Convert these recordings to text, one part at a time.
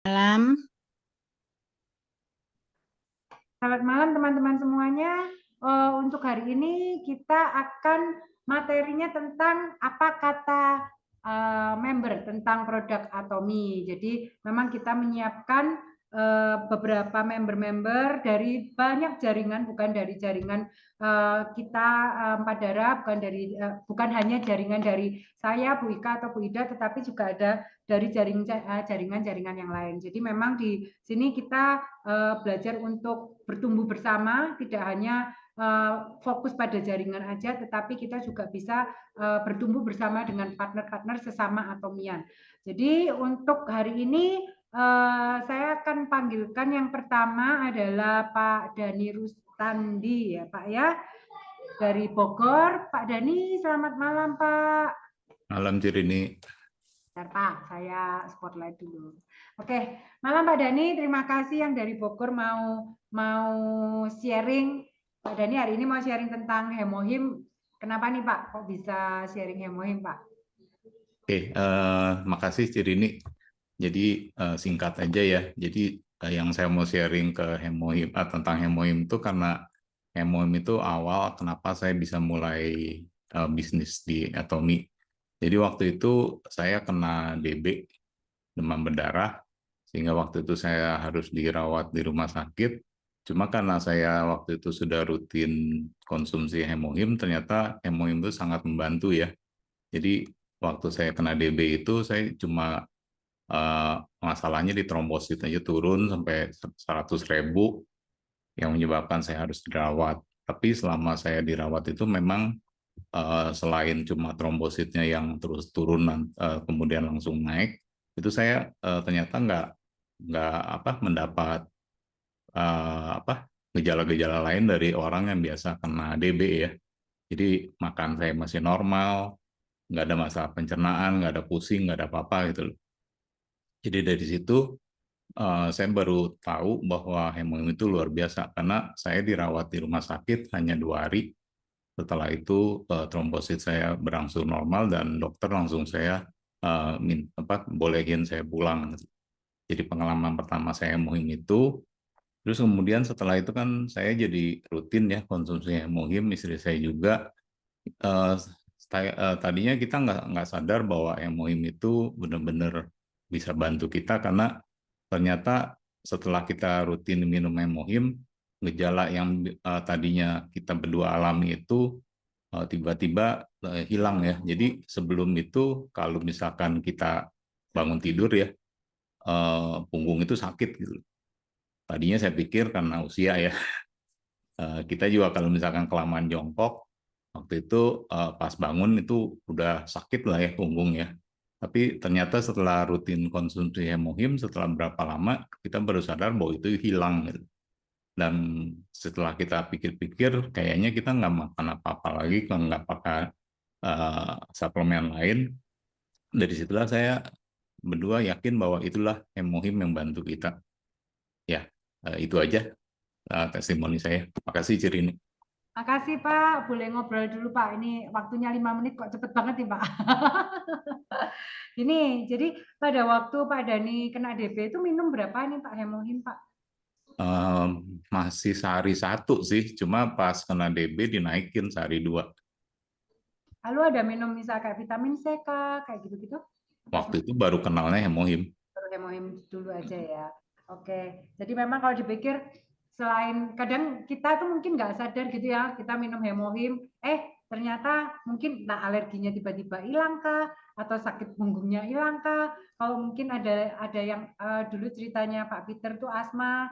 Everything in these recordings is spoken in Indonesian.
Malam. Selamat malam teman-teman semuanya. Untuk hari ini kita akan materinya tentang apa kata member tentang produk Atomi. Jadi memang kita menyiapkan beberapa member-member dari banyak jaringan, bukan dari jaringan kita Empat Darah, bukan hanya jaringan dari saya Bu Ika atau Bu Ida, tetapi juga ada dari jaringan-jaringan yang lain. Jadi memang di sini kita belajar untuk bertumbuh bersama, tidak hanya fokus pada jaringan aja, tetapi kita juga bisa bertumbuh bersama dengan partner-partner sesama atomian. Jadi untuk hari ini saya akan panggilkan yang pertama adalah Pak Dani Rustandi ya Pak ya, dari Bogor. Pak Dani, selamat malam Pak. Malam Cirini. Bentar, Pak, saya spotlight dulu. Oke, malam Pak Dani, terima kasih yang dari Bogor mau mau sharing. Pak Dani hari ini mau sharing tentang hemohim. Kenapa nih Pak? Kok bisa sharing hemohim Pak? Oke, makasih Cirini. Jadi singkat aja ya. Jadi yang saya mau sharing ke Hemohim tentang Hemohim itu karena Hemohim itu awal kenapa saya bisa mulai bisnis di Atomi. Jadi waktu itu saya kena DB, demam berdarah, sehingga waktu itu saya harus dirawat di rumah sakit. Cuma karena saya waktu itu sudah rutin konsumsi Hemohim, ternyata Hemohim itu sangat membantu ya. Jadi waktu saya kena DB itu saya cuma masalahnya di trombosit aja turun sampai 100.000 yang menyebabkan saya harus dirawat. Tapi selama saya dirawat itu memang selain cuma trombositnya yang terus turun kemudian langsung naik, itu saya ternyata nggak apa mendapat apa gejala-gejala lain dari orang yang biasa kena DB ya. Jadi makan saya masih normal, nggak ada masalah pencernaan, nggak ada pusing, nggak ada apa-apa gitu loh. Jadi dari situ saya baru tahu bahwa hemonim itu luar biasa karena saya dirawat di rumah sakit hanya 2 hari. Setelah itu trombosit saya berangsur normal dan dokter langsung saya bolehin saya pulang. Jadi pengalaman pertama saya hemonim itu. Terus kemudian setelah itu kan saya jadi rutin ya konsumsi hemonim, istri saya juga. eh, Tadinya kita nggak sadar bahwa hemohim itu benar-benar bisa bantu kita karena ternyata setelah kita rutin minum hemohim, gejala yang tadinya kita berdua alami itu tiba-tiba hilang ya. Jadi sebelum itu kalau misalkan kita bangun tidur ya, punggung itu sakit gitu. Tadinya saya pikir karena usia ya. Kita juga kalau misalkan kelamaan jongkok, waktu itu pas bangun itu udah sakit lah ya punggung ya. Tapi ternyata setelah rutin konsumsi hemohim, setelah berapa lama kita baru sadar bahwa itu hilang gitu. Dan setelah kita pikir-pikir, kayaknya kita nggak makan apa-apa lagi, kalau nggak pakai suplemen lain. Dari situlah saya berdua yakin bahwa itulah hemohim yang bantu kita. Ya, itu aja testimoni saya. Makasih Cirini. Makasih Pak, boleh ngobrol dulu Pak. Ini waktunya 5 menit kok cepet banget nih Pak. Ini, jadi pada waktu Pak Dani kena DB itu minum berapa nih Pak hemohim Pak? Masih sehari satu sih, cuma pas kena DB dinaikin sehari dua. Lalu ada minum misal kayak vitamin C kah, kayak gitu-gitu? Apa Waktu itu baru kenalnya hemohim. baru hemohim dulu aja ya. Oke, jadi memang kalau dipikir selain kadang kita tuh mungkin nggak sadar gitu ya, kita minum hemohim, ternyata mungkin nah alerginya tiba-tiba hilang kah, atau sakit punggungnya hilang kah? Kalau mungkin ada yang dulu ceritanya Pak Peter tuh asma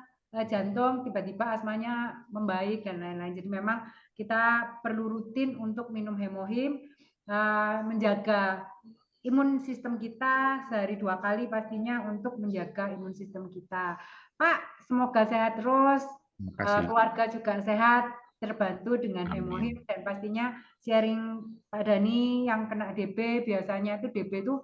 jantung, tiba-tiba asmanya membaik dan lain-lain. Jadi memang kita perlu rutin untuk minum hemohim, menjaga imun sistem kita sehari 2 kali pastinya untuk menjaga imun sistem kita. Pak, semoga sehat terus, Terima kasih. keluarga juga sehat, terbantu dengan hemohim Amin. dan pastinya sharing Pak Dani yang kena DB biasanya itu DB itu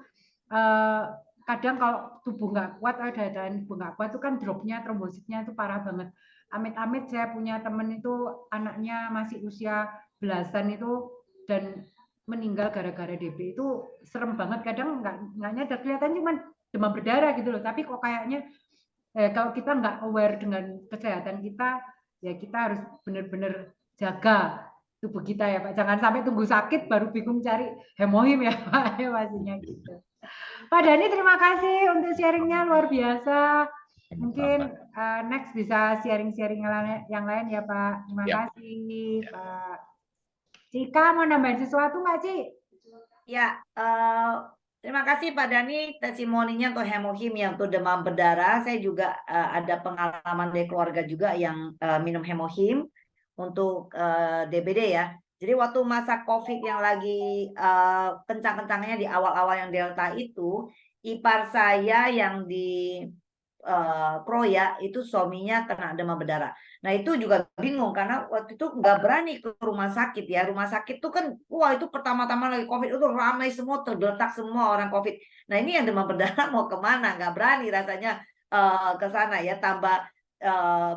eh, kadang kalau tubuh nggak kuat ada tubuh nggak kuat itu kan dropnya trombositnya itu parah banget. Amit-amit saya punya temen itu anaknya masih usia belasan itu dan meninggal gara-gara DB itu serem banget kadang nggak nyadar kelihatan cuman demam berdarah gitu loh. Tapi kok kayaknya kalau kita nggak aware dengan kesehatan kita, ya kita harus benar-benar jaga tubuh kita ya Pak. Jangan sampai tunggu sakit baru bingung cari hemohim ya Pak. Ya pastinya gitu. Pak Dhani terima kasih untuk sharingnya luar biasa. Mungkin Sama-sama. next bisa sharing-sharing yang lain ya Pak. Terima Ya, kasih ya. Pak. Cika mau nambahin sesuatu nggak Cik? Ya, terima kasih Pak Dani testimoninya untuk hemohim yang untuk demam berdarah. Saya juga ada pengalaman dari keluarga juga yang minum hemohim untuk DBD ya. Jadi waktu masa COVID yang lagi kencang-kencangnya di awal-awal yang Delta itu, ipar saya yang di Kroya itu suaminya kena demam berdarah. Nah itu juga bingung karena waktu itu nggak berani ke rumah sakit ya. Rumah sakit tuh kan, wah itu pertama-tama lagi COVID itu ramai semua, tergeletak semua orang COVID. Nah ini yang demam berdarah mau kemana? Nggak berani rasanya ke sana ya. Tambah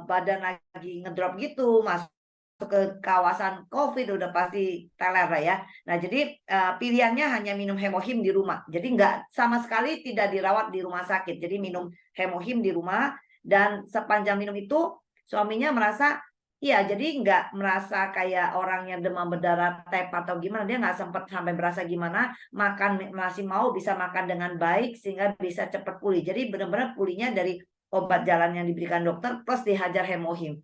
badan lagi ngedrop gitu, masuk ke kawasan COVID udah pasti teler lah ya. Nah jadi pilihannya hanya minum hemohim di rumah. Jadi nggak sama sekali tidak dirawat di rumah sakit. Jadi minum hemohim di rumah dan sepanjang minum itu suaminya merasa iya jadi nggak merasa kayak orang yang demam berdarah tep atau gimana, dia nggak sempat sampai berasa gimana, makan masih mau bisa makan dengan baik sehingga bisa cepat pulih. Jadi benar-benar pulihnya dari obat jalan yang diberikan dokter plus dihajar hemohim.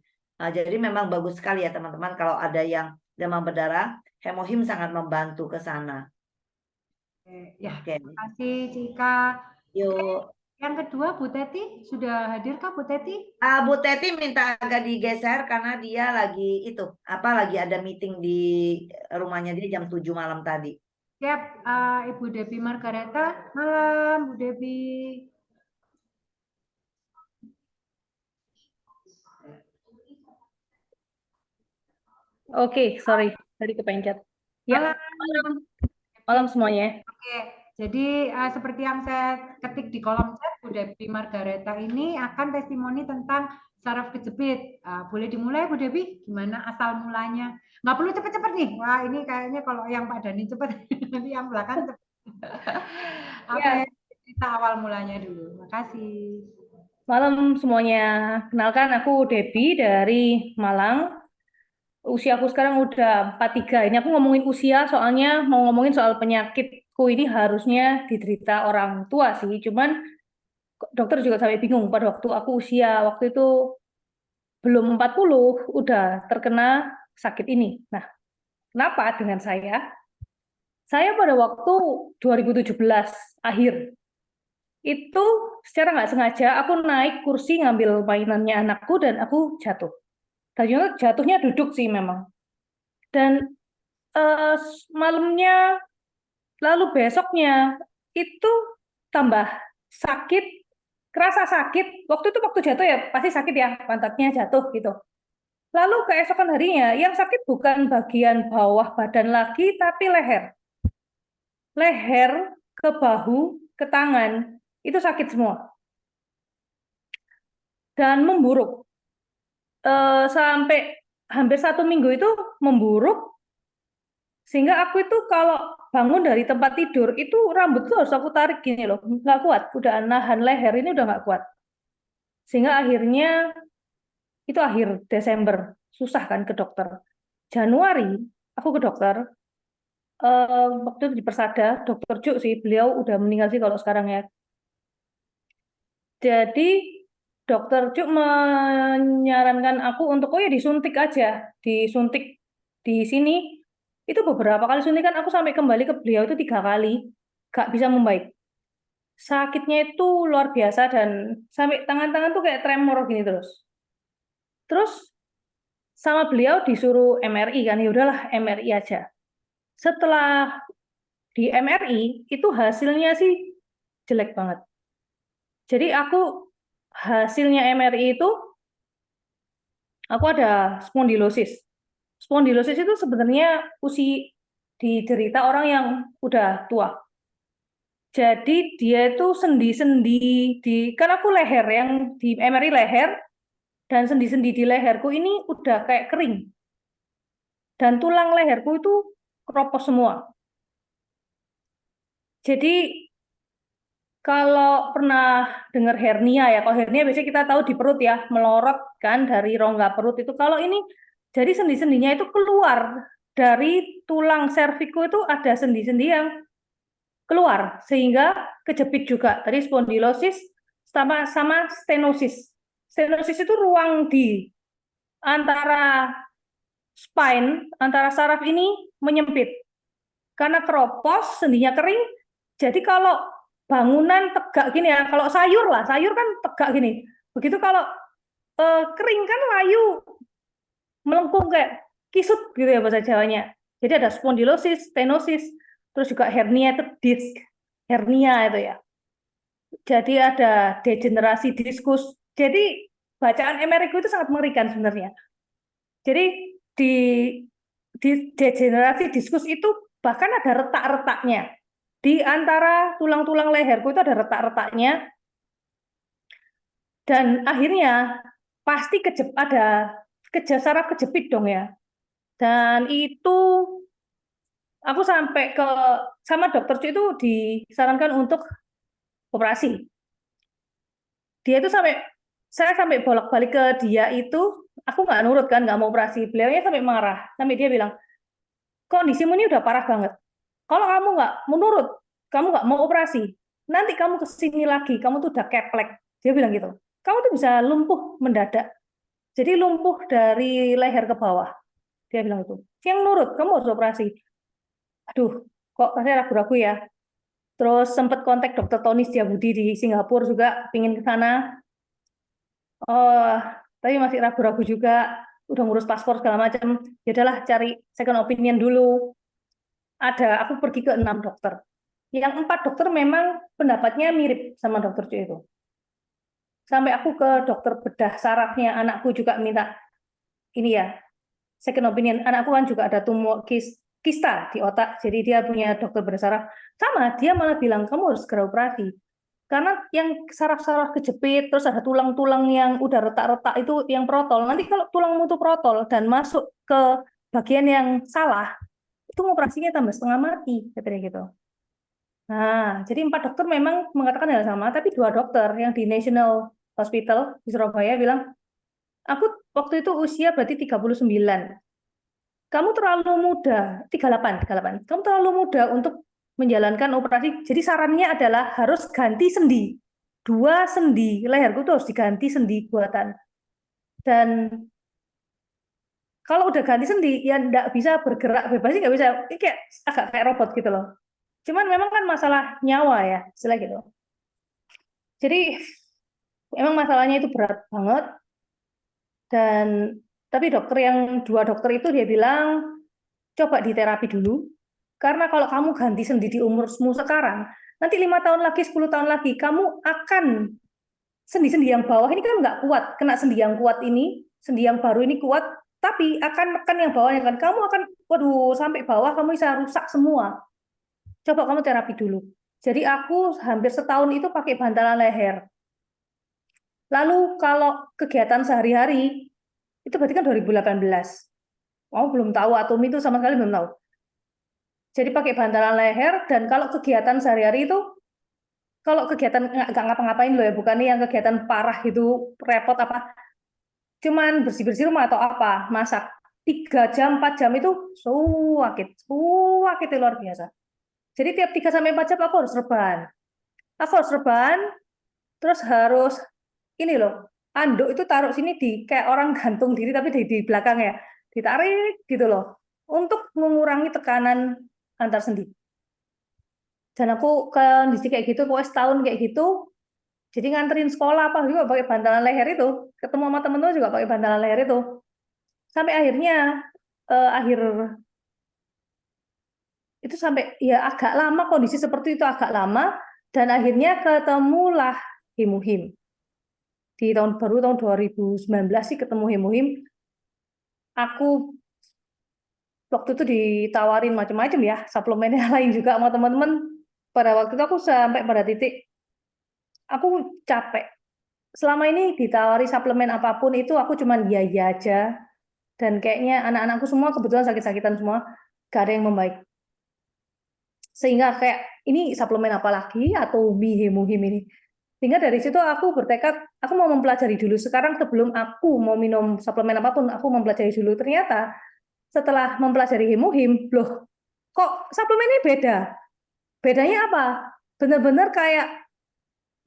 Jadi memang bagus sekali ya teman-teman kalau ada yang demam berdarah, hemohim sangat membantu ke sana. Ya, Oke. terima kasih Cika. Yuk. Yang kedua Bu Teti, sudah hadirkah Bu Teti? Bu Teti minta agak digeser karena dia lagi lagi ada meeting di rumahnya dia jam 7 malam tadi. Siap, Ibu Debbie Margareta. Malam, Bu Debbie. Oke, sorry, tadi kepencet. Ya, Malam. malam semuanya. Oke, jadi seperti yang saya ketik di kolom chat, Bu Debbie Margareta ini akan testimoni tentang saraf kejepit. Boleh dimulai Bu Debbie? Gimana asal mulanya? Nggak perlu cepet-cepet nih. Wah ini kayaknya kalau yang Pak Dhani cepet, nanti yang belakang cepet. Oke, Ya, kita awal mulanya dulu. Makasih. malam semuanya. Kenalkan aku Debbie dari Malang. Usiaku sekarang udah 43. Ini aku ngomongin usia soalnya mau ngomongin soal penyakitku ini harusnya diderita orang tua sih. Cuman dokter juga sampai bingung pada waktu aku usia waktu itu belum 40 udah terkena sakit ini. Nah, kenapa dengan saya? Saya pada waktu 2017 akhir itu secara nggak sengaja aku naik kursi ngambil mainannya anakku dan aku jatuh. Jatuhnya duduk sih memang. Dan eh, malamnya lalu besoknya itu tambah sakit, kerasa sakit. Waktu jatuh ya pasti sakit ya, pantatnya jatuh gitu. Lalu keesokan harinya yang sakit bukan bagian bawah badan lagi tapi leher. Leher ke bahu, ke tangan itu sakit semua dan memburuk. Sampai hampir 1 minggu itu memburuk sehingga aku itu kalau bangun dari tempat tidur itu rambut tuh harus aku tarik gini loh, nggak kuat, udah nahan leher ini udah nggak kuat, sehingga akhirnya itu akhir Desember susah kan ke dokter. Januari aku ke dokter, waktu itu di Persada, dokter Juk sih, beliau udah meninggal sih kalau sekarang ya. Jadi dokter Cuk menyarankan aku untuk oh ya disuntik aja, disuntik di sini. Itu beberapa kali suntikan aku sampai kembali ke beliau itu 3 kali, gak bisa membaik. Sakitnya itu luar biasa dan sampai tangan-tangan tuh kayak tremor gini terus. Terus sama beliau disuruh MRI kan, ya udahlah MRI aja. Setelah di MRI itu hasilnya sih jelek banget. Jadi aku hasilnya MRI itu aku ada spondilosis. Spondilosis itu sebenarnya diderita orang yang udah tua. Jadi dia itu sendi-sendi kan aku leher yang di MRI leher dan sendi-sendi di leherku ini udah kayak kering. Dan tulang leherku itu keropos semua. Jadi kalau pernah dengar hernia ya, kalau hernia biasanya kita tahu di perut ya, melorot kan dari rongga perut itu. Kalau ini jadi sendi-sendinya itu keluar dari tulang serviku itu ada sendi-sendi yang keluar sehingga kejepit juga. Tadi spondilosis sama stenosis. Stenosis itu ruang di antara spine, antara saraf ini menyempit. Karena keropos, sendinya kering. Jadi kalau bangunan tegak gini ya, kalau sayur lah, sayur kan tegak gini. Begitu kalau kering kan layu, melengkung kayak kisut gitu ya bahasa Jawanya. Jadi ada spondilosis, stenosis, terus juga hernia itu disk, hernia itu ya. Jadi ada degenerasi diskus. Jadi bacaan MRI itu sangat mengerikan sebenarnya. Jadi di degenerasi diskus itu bahkan ada retak-retaknya. Di antara tulang-tulang leherku itu ada retak-retaknya. Dan akhirnya pasti ada saraf kejepit dong ya. Dan itu aku sampai sama dokter itu disarankan untuk operasi. Dia itu saya sampai bolak-balik ke dia itu, aku nggak nurut kan, nggak mau operasi. Beliaunya sampai marah, sampai dia bilang, kondisimu ini udah parah banget. Kalau kamu nggak menurut, kamu nggak mau operasi, nanti kamu kesini lagi, kamu tuh udah keplek. Dia bilang gitu. Kamu tuh bisa lumpuh mendadak. Jadi lumpuh dari leher ke bawah. Dia bilang itu. Yang nurut, kamu harus operasi. Aduh, kok rasanya ragu-ragu ya. Terus sempat kontak dokter Tony Setiabudi di Singapura juga, pingin ke sana. Tapi masih ragu-ragu juga. Udah ngurus paspor segala macam. Ya udahlah, cari second opinion dulu. Aku pergi ke 6 dokter. Yang 4 dokter memang pendapatnya mirip sama dokter Cu itu. Sampai aku ke dokter bedah sarafnya, anakku juga minta ini ya, second opinion. Anakku kan juga ada tumor kista di otak, jadi dia punya dokter bedah saraf. Sama, dia malah bilang, kamu harus segera operasi. Karena yang saraf-saraf kejepit, terus ada tulang-tulang yang udah retak-retak itu yang protol. Nanti kalau tulangmu itu protol dan masuk ke bagian yang salah, itu operasinya tambah setengah mati, katanya gitu. Nah, jadi 4 dokter memang mengatakan hal sama, tapi 2 dokter yang di National Hospital di Surabaya bilang, aku waktu itu usia berarti 39. Kamu terlalu muda, 38. Kamu terlalu muda untuk menjalankan operasi. Jadi sarannya adalah harus ganti sendi. 2 sendi leherku tuh harus diganti sendi buatan. Dan kalau udah ganti sendi, ya nggak bisa bergerak bebas, nggak bisa. Ini kayak agak kayak robot gitu loh. Cuman memang kan masalah nyawa ya, istilah gitu. Jadi memang masalahnya itu berat banget. Tapi 2 dokter itu dia bilang, coba diterapi dulu. Karena kalau kamu ganti sendi di umurmu sekarang, nanti 5 tahun lagi, 10 tahun lagi, kamu akan sendi-sendi yang bawah ini kan nggak kuat, kena sendi yang kuat ini, sendi yang baru ini kuat, tapi akan menekan yang bawahnya kan, kamu akan, waduh, sampai bawah kamu bisa rusak semua. Coba kamu terapi dulu. Jadi aku hampir setahun itu pakai bantalan leher. Lalu kalau kegiatan sehari-hari, itu berarti kan 2018. Oh, belum tahu Atomi itu sama sekali belum tahu. Jadi pakai bantalan leher, dan kalau kegiatan sehari-hari itu, kalau kegiatan nggak ngapa-ngapain loh ya, bukan yang kegiatan parah gitu, repot apa, cuman bersih-bersih rumah atau apa, masak, 3 jam, 4 jam itu sakit itu luar biasa. Jadi tiap 3-4 jam aku harus rebahan. Terus harus, ini loh, anduk itu taruh sini kayak orang gantung diri, tapi di belakang ya, ditarik gitu loh, untuk mengurangi tekanan antar sendi. Dan aku kondisi kayak gitu, pokoknya setahun kayak gitu, jadi nganterin sekolah apa juga pakai bantalan leher itu, ketemu sama temen-temen juga pakai bantalan leher itu, sampai akhirnya itu sampai ya agak lama, kondisi seperti itu agak lama, dan akhirnya ketemulah Hemohim. Di tahun 2019 sih ketemu Hemohim. Aku waktu itu ditawarin macam-macam ya, suplemen yang lain juga sama teman-teman. Pada waktu itu aku sampai pada titik aku capek. Selama ini ditawari suplemen apapun itu aku cuman iya aja. Dan kayaknya anak-anakku semua kebetulan sakit-sakitan semua, gak ada yang membaik. Sehingga kayak ini suplemen apa lagi atau mie hemohim ini. Sehingga dari situ aku bertekad, aku mau mempelajari dulu. Sekarang sebelum aku mau minum suplemen apapun, aku mempelajari dulu. Ternyata setelah mempelajari hemohim, loh, kok suplemen ini beda? Bedanya apa? Benar-benar kayak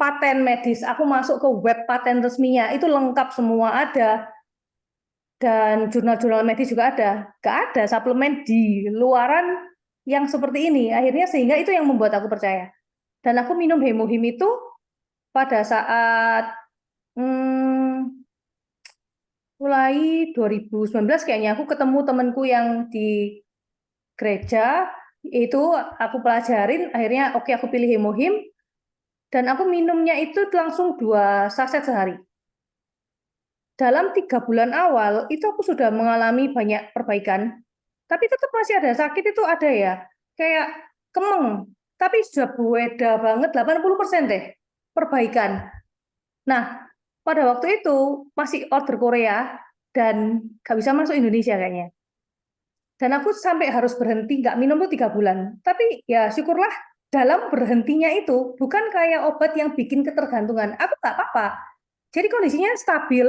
paten medis. Aku masuk ke web paten resminya, itu lengkap semua ada. Dan jurnal-jurnal medis juga ada. Gak ada suplemen di luaran yang seperti ini. Akhirnya sehingga itu yang membuat aku percaya. Dan aku minum hemohim itu pada saat mulai 2019 kayaknya aku ketemu temanku yang di gereja, itu aku pelajarin, akhirnya oke aku pilih hemohim, dan aku minumnya itu langsung 2 saset sehari. Dalam 3 bulan awal, itu aku sudah mengalami banyak perbaikan, tapi tetap masih ada sakit itu ada ya, kayak kemeng, tapi sudah beda banget, 80% deh perbaikan. Nah, pada waktu itu masih order Korea, dan nggak bisa masuk Indonesia kayaknya. Dan aku sampai harus berhenti, nggak minum tuh 3 bulan. Tapi ya syukurlah dalam berhentinya itu bukan kayak obat yang bikin ketergantungan. Aku nggak apa-apa. Jadi kondisinya stabil,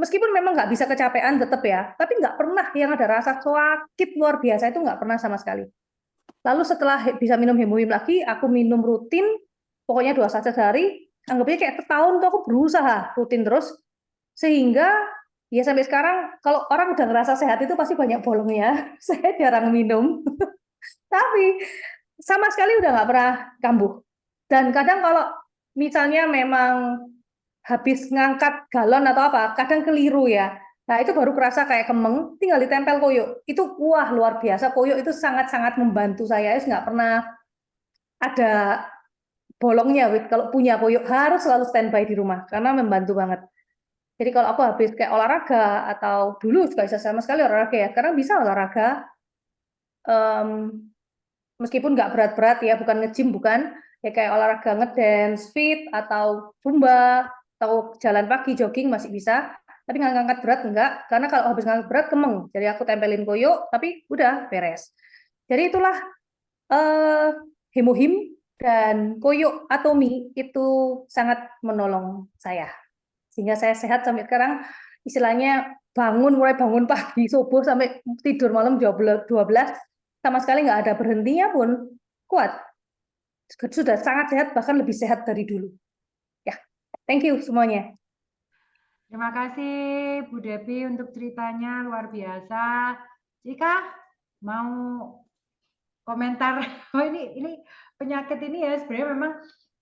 meskipun memang nggak bisa kecapean tetap ya, tapi nggak pernah yang ada rasa sakit luar biasa itu nggak pernah sama sekali. Lalu setelah bisa minum hemohim lagi, aku minum rutin, pokoknya 2 saset sehari, anggapnya kayak setahun tuh aku berusaha rutin terus, sehingga ya sampai sekarang kalau orang udah ngerasa sehat itu pasti banyak bolongnya. Saya jarang minum, tapi sama sekali udah nggak pernah kambuh. Dan kadang kalau misalnya memang habis ngangkat galon atau apa, kadang keliru ya. Nah itu baru kerasa kayak kemeng, tinggal ditempel koyo. Itu wah luar biasa, koyo itu sangat-sangat membantu saya. Nggak pernah ada bolongnya, kalau punya koyo harus selalu standby di rumah, karena membantu banget. Jadi kalau aku habis kayak olahraga, atau dulu juga bisa sama sekali olahraga ya, karena bisa olahraga, meskipun nggak berat-berat ya, bukan nge-gym, bukan, ya kayak olahraga ngedance, fit, atau zumba, atau jalan pagi, jogging masih bisa, tapi nggak ngangkat berat enggak, karena kalau habis ngangkat berat kemeng, jadi aku tempelin koyo, tapi udah beres. Jadi itulah hemohim dan koyo atau mie itu sangat menolong saya. Sehingga saya sehat sampai sekarang, istilahnya mulai bangun pagi, subuh, sampai tidur malam 12, sama sekali nggak ada berhentinya pun, kuat. Sudah sangat sehat, bahkan lebih sehat dari dulu. Ya, thank you semuanya. Terima kasih Bu Devi untuk ceritanya, luar biasa. Jika mau komentar, oh ini penyakit ini ya sebenarnya memang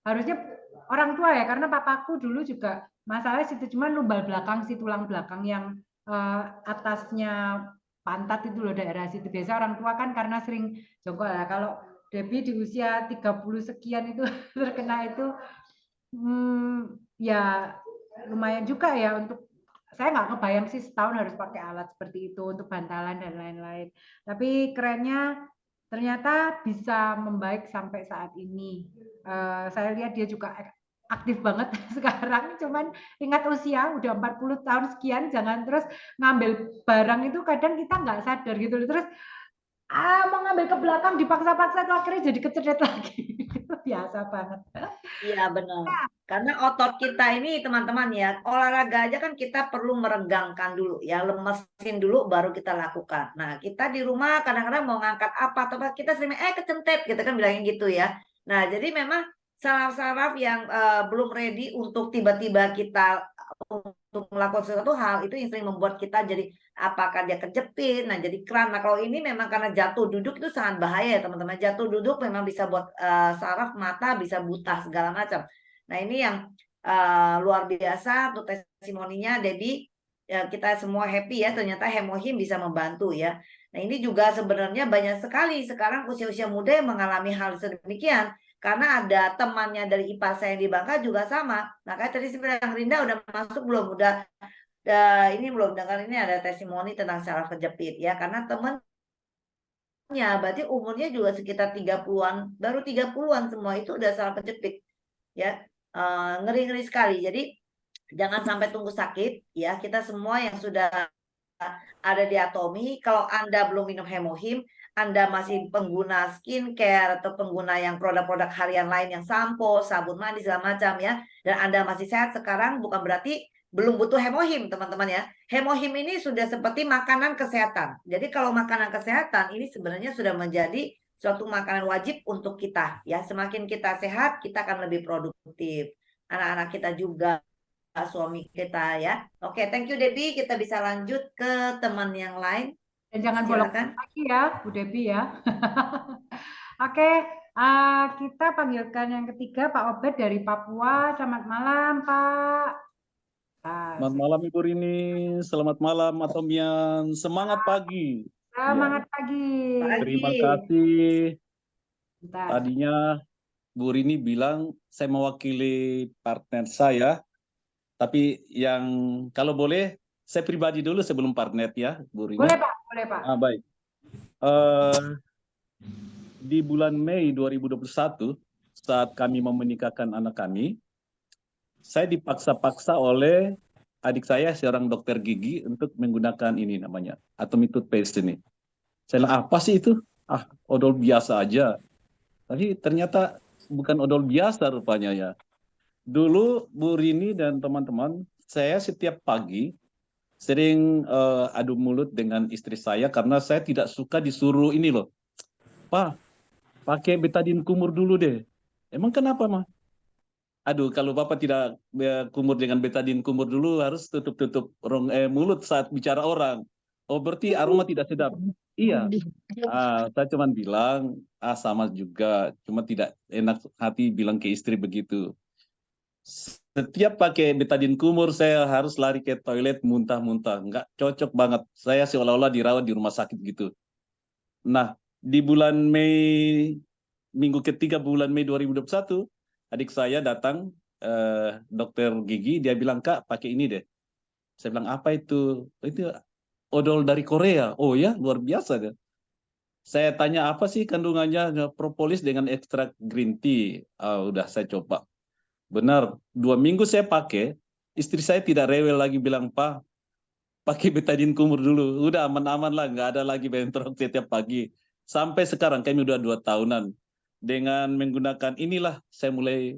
harusnya orang tua ya, karena papaku dulu juga masalahnya situ, cuman lumbal belakang, si tulang belakang yang atasnya pantat itu loh, daerah situ. Biasa orang tua kan karena sering jongkok lah. Kalau Debbie di usia 30 sekian itu terkena itu, ya lumayan juga ya, untuk saya nggak kebayang sih setahun harus pakai alat seperti itu untuk bantalan dan lain-lain. Tapi kerennya ternyata bisa membaik sampai saat ini. Saya lihat dia juga aktif banget sekarang, cuman ingat usia udah 40 tahun sekian, jangan terus ngambil barang itu kadang kita nggak sadar gitu. Terus mau ngambil ke belakang dipaksa-paksa tuh akhirnya jadi kecedot lagi. Biasa banget. Iya benar. Karena otot kita ini teman-teman ya, olahraga aja kan kita perlu meregangkan dulu ya, lemesin dulu baru kita lakukan. Nah kita di rumah kadang-kadang mau ngangkat apa atau apa, kita sering kecentet gitu kan bilangnya gitu ya. Nah jadi memang saraf-saraf yang belum ready untuk tiba-tiba kita untuk melakukan sesuatu hal, itu yang sering membuat kita jadi apakah dia kejepit, nah jadi kram. Nah kalau ini memang karena jatuh duduk itu sangat bahaya ya teman-teman. Jatuh duduk memang bisa buat saraf mata bisa buta segala macam. Nah ini yang luar biasa untuk testimoninya Debbie. Kita semua happy ya, ternyata hemohim bisa membantu ya. Nah ini juga sebenarnya banyak sekali sekarang usia-usia muda yang mengalami hal sedemikian. Karena ada temannya dari IPA saya yang di Bangka juga sama. Nah kayak tadi saya bilang, Rinda udah masuk belum? Udah ini belum dengar, ini ada testimoni tentang saraf kejepit ya. Karena temennya berarti umurnya juga sekitar 30-an, baru 30-an semua itu udah saraf kejepit ya. Ngeri-ngeri sekali. Jadi jangan sampai tunggu sakit ya. Kita semua yang sudah ada di Atomi, kalau Anda belum minum hemohim, Anda masih pengguna skincare atau pengguna yang produk-produk harian lain yang sampo, sabun mandi segala macam ya, dan Anda masih sehat sekarang, bukan berarti belum butuh hemohim, teman-teman ya. Hemohim ini sudah seperti makanan kesehatan. Jadi kalau makanan kesehatan ini sebenarnya sudah menjadi suatu makanan wajib untuk kita ya. Semakin kita sehat, kita akan lebih produktif. Anak-anak kita juga, suami kita ya. Oke, thank you Debbie. Kita bisa lanjut ke teman yang lain. Dan jangan Silakan. bolak lagi ya, Bu Debbie ya. Oke, kita panggilkan yang ketiga Pak Obed dari Papua. Selamat malam, Pak. Selamat malam Ibu Rini, selamat malam Atomian, semangat pagi. Semangat pagi. Terima kasih. Bentar. Tadinya Bu Rini bilang saya mewakili partner saya, tapi yang kalau boleh saya pribadi dulu sebelum partner ya, Bu Rini. Boleh Pak, boleh Pak. Baik. Di bulan Mei 2021 saat kami mau menikahkan anak kami, saya dipaksa-paksa oleh adik saya seorang dokter gigi untuk menggunakan ini namanya Atomy Toothpaste ini. Saya bilang, apa sih itu? Odol biasa aja. Tapi ternyata bukan odol biasa rupanya ya. Dulu Bu Rini dan teman-teman, saya setiap pagi sering adu mulut dengan istri saya karena saya tidak suka disuruh ini loh. Pak, pakai betadine kumur dulu deh. Emang kenapa, Ma? Aduh, kalau Bapak tidak kumur dengan betadine kumur dulu, harus tutup-tutup mulut saat bicara orang. Oh, berarti aroma tidak sedap. Iya. Saya cuma bilang, sama juga. Cuma tidak enak hati bilang ke istri begitu. Setiap pakai betadine kumur, saya harus lari ke toilet muntah-muntah. Nggak cocok banget. Saya seolah-olah dirawat di rumah sakit gitu. Nah, di bulan Mei, minggu ketiga bulan Mei 2021, adik saya datang, dokter gigi, dia bilang, Kak, pakai ini deh. Saya bilang, apa itu? Itu odol dari Korea. Oh ya, luar biasa deh. Saya tanya, apa sih kandungannya? Propolis dengan ekstrak green tea. Udah saya coba. Benar, 2 minggu saya pakai, istri saya tidak rewel lagi bilang, Pak, pakai betadine kumur dulu. Udah aman-aman lah, nggak ada lagi bentrok setiap pagi. Sampai sekarang kami udah 2 tahunan. Dengan menggunakan inilah saya mulai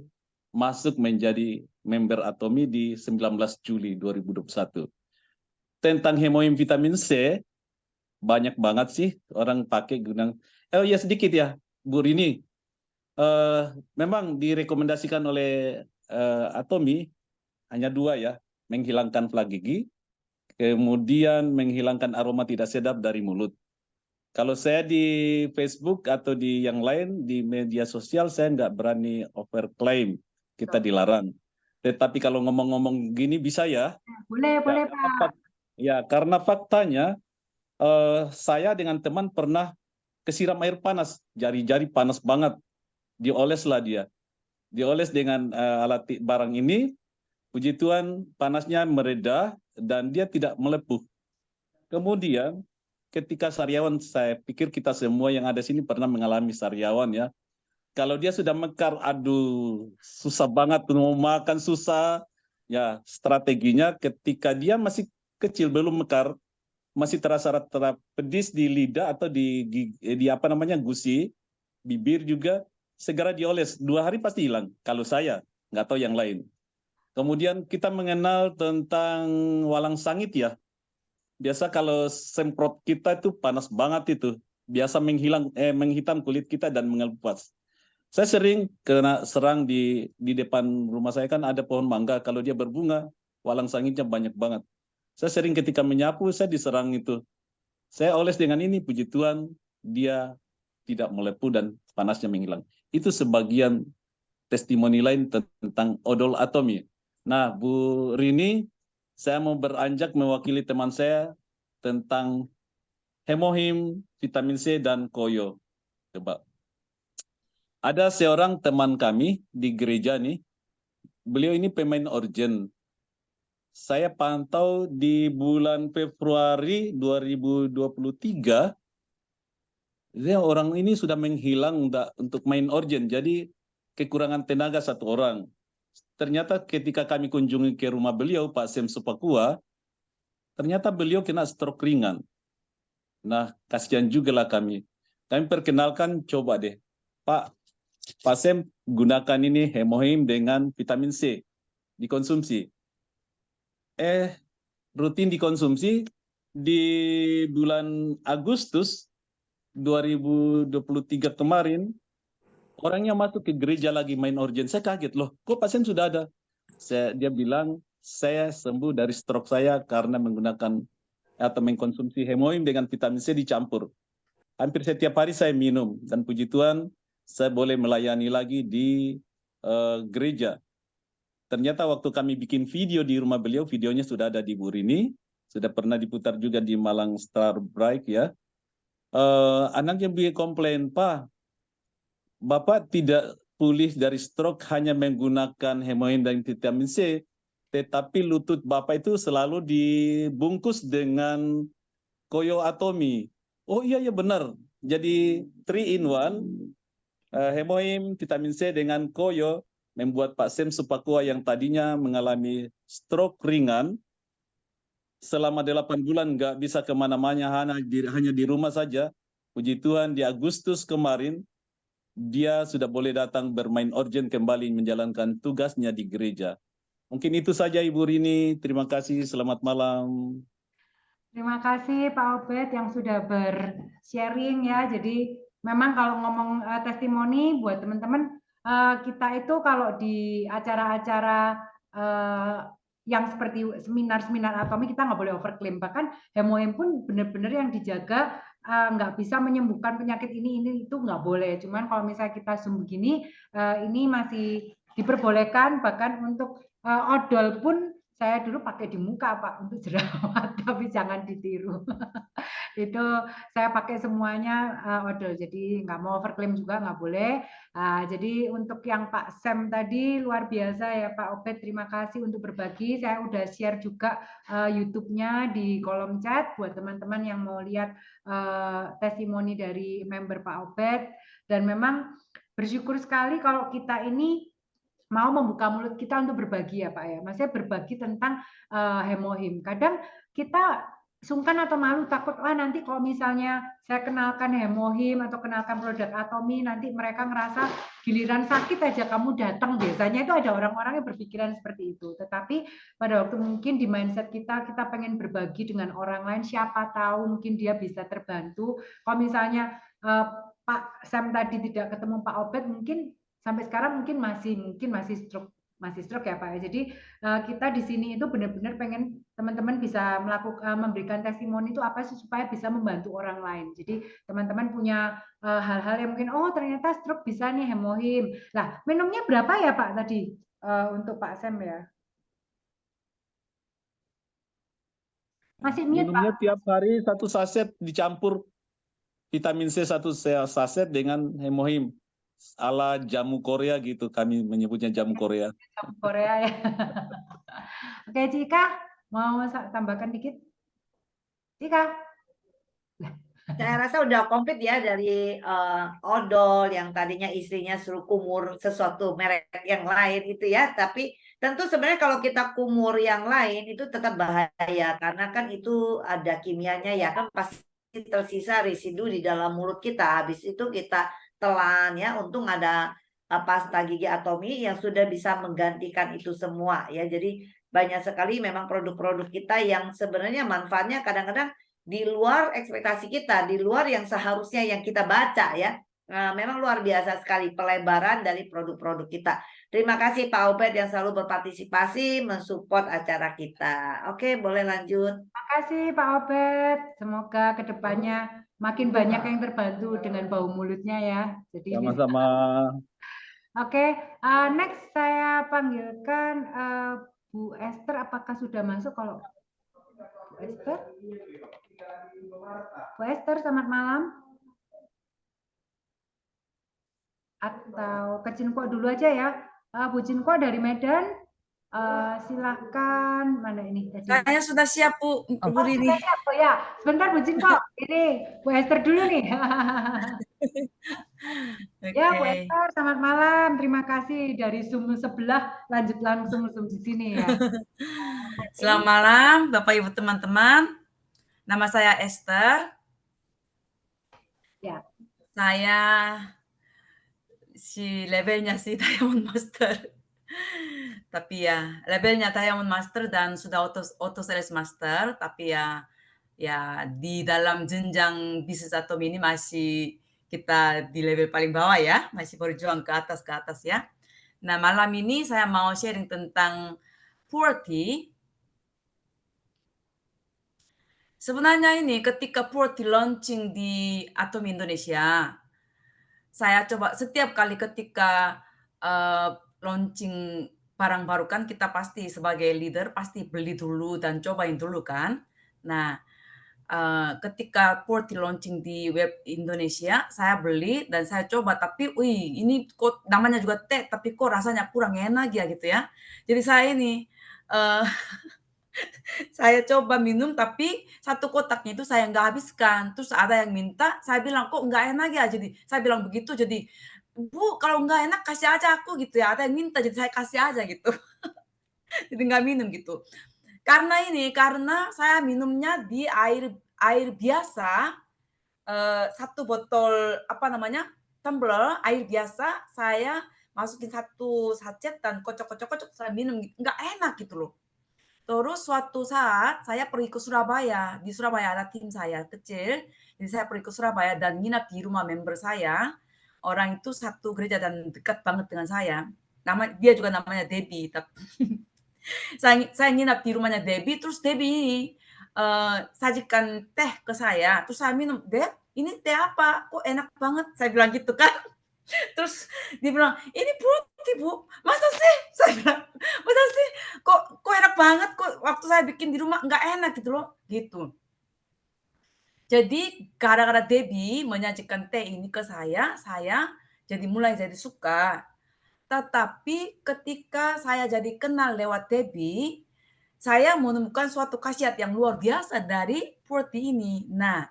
masuk menjadi member Atomy di 19 Juli 2021. Tentang hemohim vitamin C, banyak banget sih orang pakai gunang. Oh ya sedikit ya, Bu Rini. Memang direkomendasikan oleh Atomy hanya 2 ya, menghilangkan flak gigi, kemudian menghilangkan aroma tidak sedap dari mulut. Kalau saya di Facebook atau di yang lain, di media sosial, saya nggak berani overclaim, kita dilarang. Tetapi kalau ngomong-ngomong gini bisa ya? Boleh, boleh Pak. Ya, karena faktanya, saya dengan teman pernah kesiram air panas, jari-jari panas banget, dioleslah dia. Dioles dengan alat barang ini, puji Tuhan panasnya mereda dan dia tidak melepuh. Kemudian ketika sariawan, saya pikir kita semua yang ada sini pernah mengalami sariawan ya. Kalau dia sudah mekar, aduh susah banget, mau makan susah. Ya strateginya ketika dia masih kecil belum mekar, masih terasa pedis di lidah atau di apa namanya gusi, bibir juga, segera dioles. 2 hari pasti hilang. Kalau saya nggak tahu yang lain. Kemudian kita mengenal tentang walang sangit ya. Biasa kalau semprot kita itu panas banget itu. Biasa menghitam kulit kita dan mengelupas. Saya sering kena serang di depan rumah saya, kan ada pohon mangga. Kalau dia berbunga, walang sangitnya banyak banget. Saya sering ketika menyapu, saya diserang itu. Saya oles dengan ini, puji Tuhan, dia tidak melepuh dan panasnya menghilang. Itu sebagian testimoni lain tentang odol Atomy. Nah, Bu Rini, saya mau beranjak mewakili teman saya tentang hemohim, vitamin C, dan koyo. Coba. Ada seorang teman kami di gereja nih, beliau ini pemain organ. Saya pantau di bulan Februari 2023, orang ini sudah menghilang untuk main organ, jadi kekurangan tenaga 1 orang. Ternyata ketika kami kunjungi ke rumah beliau, Pak Sem Supakua, ternyata beliau kena stroke ringan. Nah, kasihan juga lah kami. Kami perkenalkan, coba deh, Pak Sem gunakan ini Hemohim dengan vitamin C, dikonsumsi. Rutin dikonsumsi di bulan Agustus 2023 kemarin, orangnya masuk ke gereja lagi main urgent. Saya kaget, loh, kok pasien sudah ada? Dia bilang, saya sembuh dari stroke saya karena menggunakan atau mengkonsumsi Hemohim dengan vitamin C dicampur. Hampir setiap hari saya minum, dan puji Tuhan, saya boleh melayani lagi di gereja. Ternyata waktu kami bikin video di rumah beliau, videonya sudah ada di Bu Rini, sudah pernah diputar juga di Malang Star Bright ya. Anaknya bikin komplain, Pak, Bapak tidak pulih dari stroke hanya menggunakan Hemohim dan vitamin C, tetapi lutut Bapak itu selalu dibungkus dengan Koyo Atomi. Oh iya, benar. Jadi 3 in 1, Hemohim, vitamin C dengan Koyo, membuat Pak Sem Supakua yang tadinya mengalami stroke ringan, selama 8 bulan nggak bisa kemana-mana, hanya di rumah saja. Puji Tuhan, di Agustus kemarin, dia sudah boleh datang bermain urgent kembali menjalankan tugasnya di gereja. Mungkin itu saja Ibu Rini. Terima kasih, selamat malam. Terima kasih Pak Obed yang sudah ber-sharing ya. Jadi memang kalau ngomong testimoni buat teman-teman, kita itu kalau di acara-acara yang seperti seminar-seminar atomi kita nggak boleh overklaim. Bahkan Hemohim pun benar-benar yang dijaga, nggak bisa menyembuhkan penyakit ini itu nggak boleh. Cuman kalau misalnya kita sembuh gini, ini masih diperbolehkan. Bahkan untuk odol pun saya dulu pakai di muka Pak untuk jerawat, tapi jangan ditiru. Itu saya pakai semuanya odol, jadi nggak mau overklaim juga nggak boleh. Jadi untuk yang Pak Sem tadi luar biasa ya Pak Obed, terima kasih untuk berbagi. Saya udah share juga YouTube-nya di kolom chat buat teman-teman yang mau lihat testimoni dari member Pak Obed. Dan memang bersyukur sekali kalau kita ini mau membuka mulut kita untuk berbagi ya Pak ya. Maksudnya berbagi tentang Hemohim. Kadang kita sungkan atau malu, takut nanti kalau misalnya saya kenalkan Hemohim atau kenalkan produk Atomi, nanti mereka ngerasa giliran sakit aja kamu datang. Biasanya itu ada orang-orang yang berpikiran seperti itu. Tetapi pada waktu mungkin di mindset kita pengen berbagi dengan orang lain, siapa tahu mungkin dia bisa terbantu. Kalau misalnya Pak Sam tadi tidak ketemu Pak Obed, mungkin sampai sekarang mungkin masih stroke ya Pak ya. Jadi kita di sini itu benar-benar pengen teman-teman bisa memberikan testimoni itu apa sih supaya bisa membantu orang lain. Jadi teman-teman punya hal-hal yang mungkin ternyata stroke bisa nih Hemohim. Lah, minumnya berapa ya Pak tadi untuk Pak Sam ya? Masih mute Minumnya Pak. tiap hari 1 saset dicampur vitamin C 1 saset dengan Hemohim. Ala jamu Korea gitu, kami menyebutnya jamu Korea. Jamu Korea ya. Oke, Cika, mau tambahkan dikit? Cika. Saya rasa udah komplit ya dari odol yang tadinya istrinya suruh kumur sesuatu merek yang lain itu ya. Tapi tentu sebenarnya kalau kita kumur yang lain itu tetap bahaya karena kan itu ada kimianya ya, kan pasti tersisa residu di dalam mulut kita. Habis itu kita telan ya, untung ada pasta gigi Atomi yang sudah bisa menggantikan itu semua ya. Jadi banyak sekali memang produk-produk kita yang sebenarnya manfaatnya kadang-kadang di luar ekspektasi kita, di luar yang seharusnya yang kita baca ya. Memang luar biasa sekali pelebaran dari produk-produk kita. Terima kasih Pak Obed yang selalu berpartisipasi mensupport acara kita. Oke, boleh lanjut. Terima kasih Pak Obed. Semoga kedepannya makin banyak yang terbantu dengan bau mulutnya ya. Jadi Sama-sama. Oke, next saya panggilkan Bu Esther. Apakah sudah masuk? Kalau Bu Esther? Bu Esther, selamat malam. Atau ke Cinko dulu aja ya. Bu Cinko dari Medan, silakan. Mana ini tadi? Saya sudah siap Bu Rini. Sudah siap, ya. Sebentar Bu Cinko. Ini Bu Esther dulu nih. Ya Bu Esther, selamat malam. Terima kasih dari Zoom sebelah, lanjut langsung Zoom di sini ya. Selamat malam Bapak Ibu teman-teman. Nama saya Esther. Ya. Saya levelnya sih Diamond Master. Tapi ya levelnya Diamond Master dan sudah auto sales master, tapi ya di dalam jenjang bisnis atau ini masih kita di level paling bawah ya, masih berjuang ke atas ya. Nah, malam ini saya mau sharing tentang Purti. Sebenarnya ini ketika Purti launching di Atom Indonesia, saya coba setiap kali ketika launching barang baru kan kita pasti sebagai leader pasti beli dulu dan cobain dulu kan. Nah, ketika Purti launching di web Indonesia, saya beli dan saya coba, tapi wih ini kok namanya juga teh, tapi kok rasanya kurang enak ya gitu ya. Jadi saya ini saya coba minum tapi satu kotaknya itu saya nggak habiskan. Terus ada yang minta, saya bilang, "Kok nggak enak ya?" Jadi saya bilang begitu, jadi, "Bu, kalau nggak enak kasih aja aku," gitu ya. Ada yang minta, jadi saya kasih aja gitu. Jadi nggak minum gitu. Karena saya minumnya di air biasa, 1 botol, apa namanya, tumbler air biasa, saya masukin 1 sachet dan kocok, saya minum, nggak enak gitu loh. Terus suatu saat saya pergi ke Surabaya, di Surabaya ada tim saya kecil, jadi saya pergi ke Surabaya dan nginap di rumah member saya. Orang itu satu gereja dan dekat banget dengan saya. Dia juga namanya Debbie. Saya nginap di rumahnya Debbie, terus Debbie ini sajikan teh ke saya, terus saya minum, "Deb, ini teh apa? Kok enak banget?" Saya bilang gitu kan. Terus dia bilang, "Ini putih, Bu." "Masa sih?" Saya bilang, "Masa sih? Kok enak banget, kok waktu saya bikin di rumah nggak enak," gitu loh, gitu. Jadi gara-gara Debbie menyajikan teh ini ke saya jadi suka. Tetapi ketika saya jadi kenal lewat Debbie, saya menemukan suatu khasiat yang luar biasa dari Purti ini. Nah,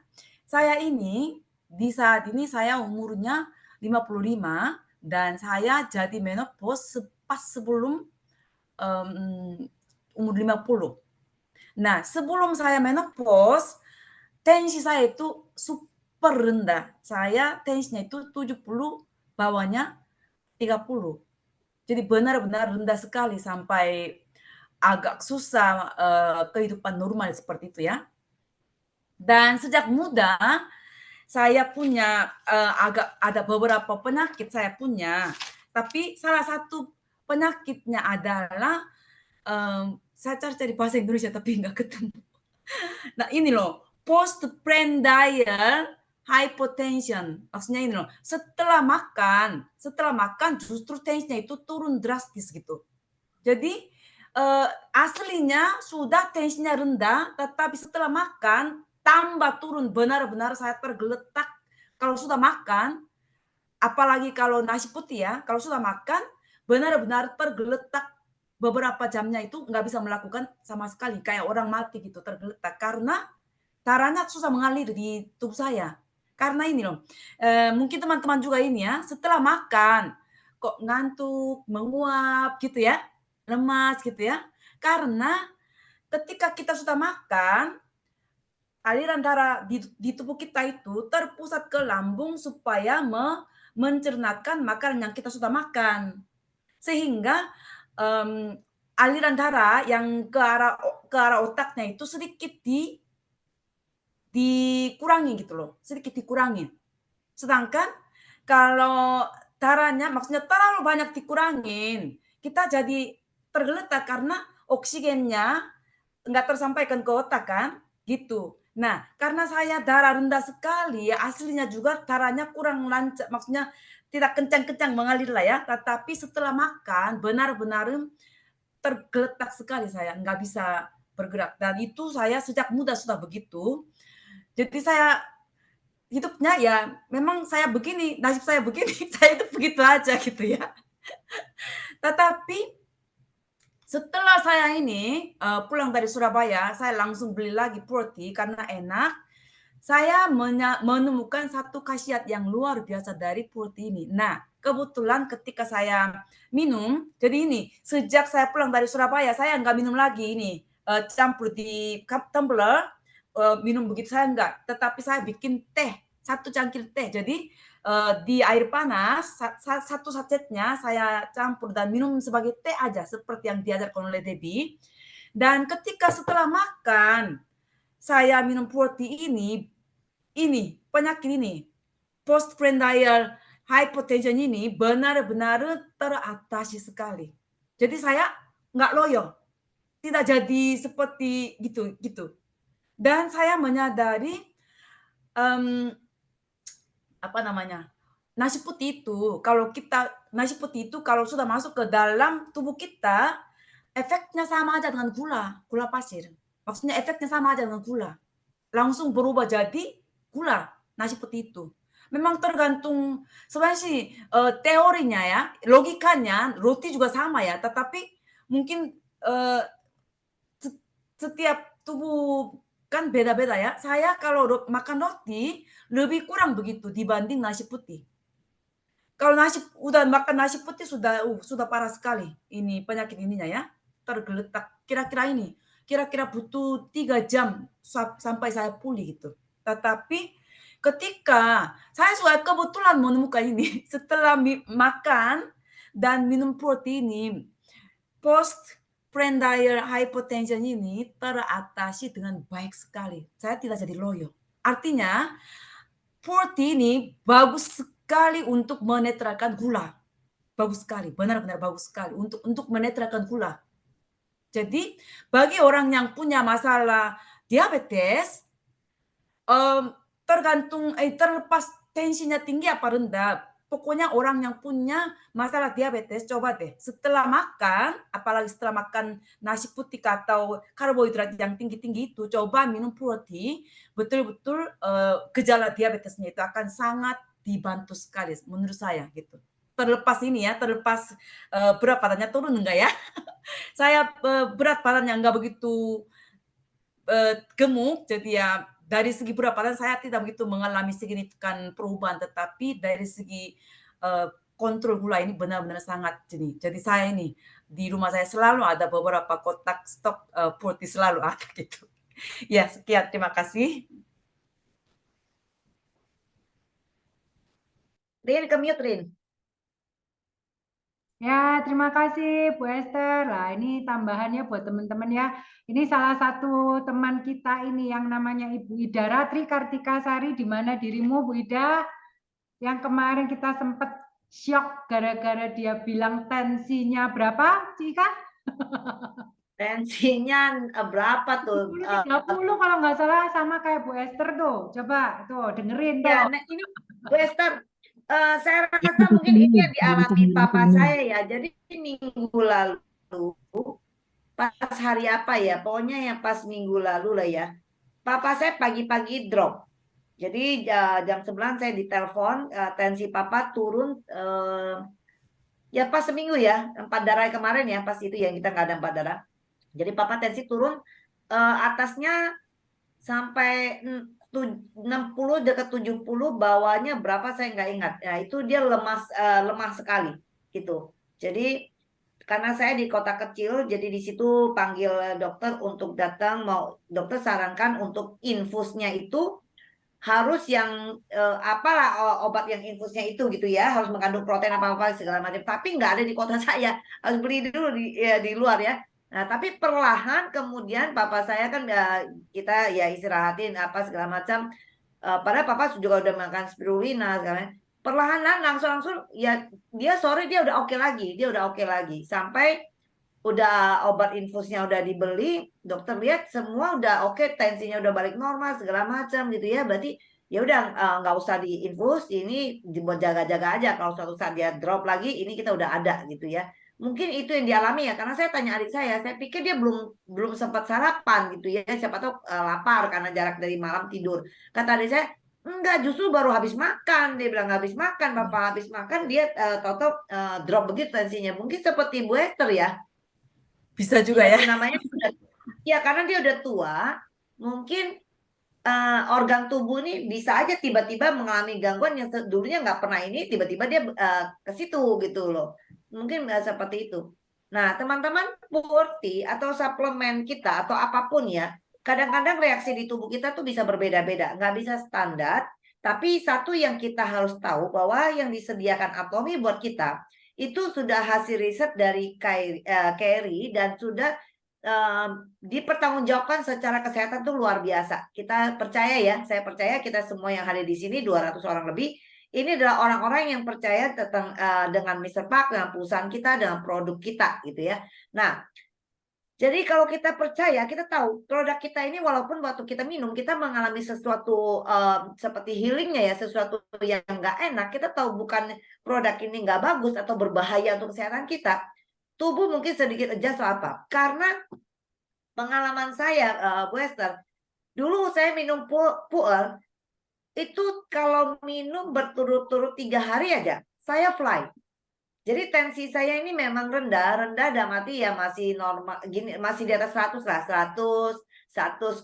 saya ini di saat ini saya umurnya 55 dan saya jadi menopause pas sebelum umur 50. Nah, sebelum saya menopause, tensi saya itu super rendah. Saya tensinya itu 70, bawahnya 30. Jadi benar-benar rendah sekali sampai agak susah kehidupan normal seperti itu ya. Dan sejak muda saya punya agak ada beberapa penyakit saya punya, tapi salah satu penyakitnya adalah saya cari-cari bahasa Indonesia tapi nggak ketemu. Nah ini loh, postprandial hypotension. Maksudnya ini loh, setelah makan justru tensinya itu turun drastis gitu. Jadi aslinya sudah tensinya rendah, tetapi setelah makan tambah turun, benar-benar saya tergeletak. Kalau sudah makan, apalagi kalau nasi putih ya, kalau sudah makan benar-benar tergeletak, beberapa jamnya itu nggak bisa melakukan sama sekali, kayak orang mati gitu, tergeletak. Karena darahnya susah mengalir di tubuh saya. Karena ini loh, mungkin teman-teman juga ini ya, setelah makan kok ngantuk, menguap gitu ya, lemas gitu ya. Karena ketika kita sudah makan, aliran darah di tubuh kita itu terpusat ke lambung supaya mencernakan makanan yang kita sudah makan. Sehingga aliran darah yang ke arah otaknya itu sedikit dikurangi gitu loh, sedikit dikurangi. Sedangkan kalau darahnya maksudnya terlalu banyak dikurangin, kita jadi tergeletak karena oksigennya nggak tersampaikan ke otak kan, gitu. Nah, karena saya darah rendah sekali, aslinya juga darahnya kurang lancar, maksudnya tidak kencang-kencang mengalir lah ya, tetapi setelah makan benar-benar tergeletak sekali saya, nggak bisa bergerak. Dan itu saya sejak muda sudah begitu. Jadi saya hidupnya ya memang saya begini, nasib saya begini, saya itu begitu aja gitu ya. Tetapi setelah saya ini pulang dari Surabaya, saya langsung beli lagi Purti karena enak. Saya menemukan satu khasiat yang luar biasa dari Purti ini. Nah, kebetulan ketika saya minum, jadi ini sejak saya pulang dari Surabaya, saya nggak minum lagi ini campur di cup tumbler, minum begitu saya enggak. Tetapi saya bikin teh, 1 cangkir teh. Jadi di air panas, satu sachetnya saya campur dan minum sebagai teh aja, seperti yang diajarkan oleh Debbie. Dan ketika setelah makan, saya minum protein ini penyakit ini, postprandial hypertension ini benar-benar teratasi sekali. Jadi saya nggak loyo, tidak jadi seperti gitu. Dan saya menyadari nasi putih itu kalau sudah masuk ke dalam tubuh kita, efeknya sama aja dengan gula pasir. Maksudnya efeknya sama aja dengan gula. Langsung berubah jadi gula nasi putih itu. Memang tergantung sebenarnya sih teorinya ya, logikanya roti juga sama ya, tetapi mungkin setiap tubuh kan beda-beda ya. Saya kalau makan roti lebih kurang begitu dibanding nasi putih. Kalau udah makan nasi putih sudah parah sekali ini penyakit ininya ya, tergeletak. Kira-kira butuh 3 jam sampai saya pulih gitu. Tetapi ketika saya sudah kebetulan menemukan ini setelah makan dan minum protein ini, postprandial hypertension ini teratasi dengan baik sekali. Saya tidak jadi loyo. Artinya protein ini bagus sekali untuk menetralkan gula. Bagus sekali, benar-benar bagus sekali untuk menetralkan gula. Jadi bagi orang yang punya masalah diabetes, terlepas tensinya tinggi apa rendah, pokoknya orang yang punya masalah diabetes, coba deh setelah makan, apalagi setelah makan nasi putih atau karbohidrat yang tinggi-tinggi itu, coba minum protein, betul-betul gejala diabetesnya itu akan sangat dibantu sekali menurut saya gitu. Terlepas berat badannya turun enggak ya? Saya berat badannya enggak begitu gemuk, jadi ya dari segi berat badan saya tidak begitu mengalami signifikan perubahan, tetapi dari segi kontrol gula ini benar-benar sangat jenih. Jadi saya ini di rumah saya selalu ada beberapa kotak stok protein selalu ada gitu. Ya, sekian, terima kasih. Rin, ke-mute, Rin. Ya, terima kasih Bu Esther. Lah, ini tambahannya buat teman-teman ya. Ini salah satu teman kita ini yang namanya Ibu Ida Ratri Kartika Sari. Di mana dirimu, Bu Ida? Yang kemarin kita sempat shock gara-gara dia bilang tensinya berapa, Cika? Tensinya berapa tuh? 30 kalau nggak salah, sama kayak Bu Esther tuh. Coba tuh dengerin tuh. Ya, nah ini Bu Esther, saya rasa mungkin ini yang dialami papa saya ya. Jadi minggu lalu, pas hari apa ya? Pokoknya yang pas minggu lalu lah ya. Papa saya pagi-pagi drop. Jadi jam 9 saya ditelepon, tensi papa turun, ya pas seminggu ya, 4 darah kemarin ya, pas itu yang kita nggak ada 4 darah. Jadi papa tensi turun, atasnya sampai 60 dekat 70, bawahnya berapa saya nggak ingat. Nah itu dia lemah sekali gitu. Jadi karena saya di kota kecil, jadi di situ panggil dokter untuk datang, dokter sarankan untuk infusnya itu harus yang obat yang infusnya itu gitu ya, harus mengandung protein apa segala macam. Tapi nggak ada di kota saya, harus beli dulu di luar ya. Nah, tapi perlahan kemudian papa saya kan kita ya istirahatin apa segala macam. Padahal papa juga udah makan spirulina segala macam. Perlahan langsung ya dia sore dia udah oke lagi. Sampai udah obat infusnya udah dibeli, dokter lihat semua udah oke, tensinya udah balik normal segala macam gitu ya. Berarti ya udah nggak usah diinfus, ini dibuat jaga-jaga aja. Kalau suatu saat dia drop lagi, ini kita udah ada gitu ya. Mungkin itu yang dialami ya, karena saya tanya adik saya pikir dia belum sempat sarapan gitu ya, siapa tahu lapar karena jarak dari malam tidur. Kata adik saya, enggak, justru baru habis makan. Dia bilang habis makan, bapak habis makan dia drop begitu tensinya. Mungkin seperti Bu Esther ya. Bisa juga ya. Namanya ya karena dia udah tua, mungkin organ tubuh ini bisa aja tiba-tiba mengalami gangguan yang dulunya nggak pernah ini, tiba-tiba dia ke situ gitu loh. Mungkin seperti itu. Nah, teman-teman, protein atau suplemen kita atau apapun ya, kadang-kadang reaksi di tubuh kita tuh bisa berbeda-beda, nggak bisa standar. Tapi satu yang kita harus tahu bahwa yang disediakan Atomi buat kita itu sudah hasil riset dari Kerry dan sudah dipertanggungjawabkan secara kesehatan tuh luar biasa. Kita percaya ya, saya percaya kita semua yang hadir di sini 200 orang lebih, ini adalah orang-orang yang percaya tentang dengan Mr. Park, dengan perusahaan kita, dengan produk kita gitu ya. Nah, jadi kalau kita percaya, kita tahu produk kita ini walaupun waktu kita minum kita mengalami sesuatu seperti healingnya ya, sesuatu yang nggak enak, kita tahu bukan produk ini nggak bagus atau berbahaya untuk kesehatan kita. Tubuh mungkin sedikit adjust apa? Karena pengalaman saya, Bu Esther, dulu saya minum puer, itu kalau minum berturut-turut 3 hari aja, saya fly. Jadi tensi saya ini memang rendah dalam arti ya masih normal, gini, masih di atas 100 lah, 100, 102,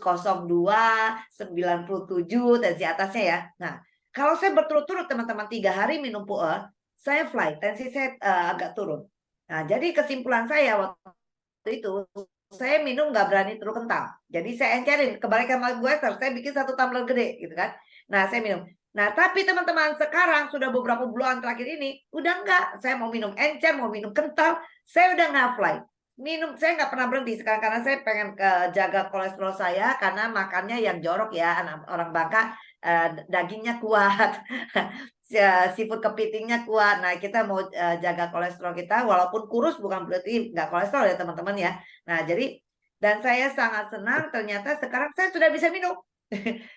97 tensi atasnya ya. Nah, kalau saya berturut-turut teman-teman 3 hari minum puer, saya fly, tensi saya agak turun. Nah, jadi kesimpulan saya waktu itu, saya minum nggak berani terlalu kental. Jadi saya encerin, kebalikan sama gue, saya bikin 1 tumbler gede gitu kan. Nah, saya minum. Nah, tapi teman-teman sekarang sudah beberapa bulan terakhir ini, udah enggak. Saya mau minum encer, mau minum kental, saya udah nggak fly. Minum, saya nggak pernah berhenti sekarang karena saya pengen jaga kolesterol saya, karena makannya yang jorok ya, anak orang Bangka, dagingnya kuat. Seafood kepitingnya kuat. Nah, kita mau jaga kolesterol kita, walaupun kurus bukan berarti nggak kolesterol ya teman-teman ya. Nah, jadi dan saya sangat senang ternyata sekarang saya sudah bisa minum.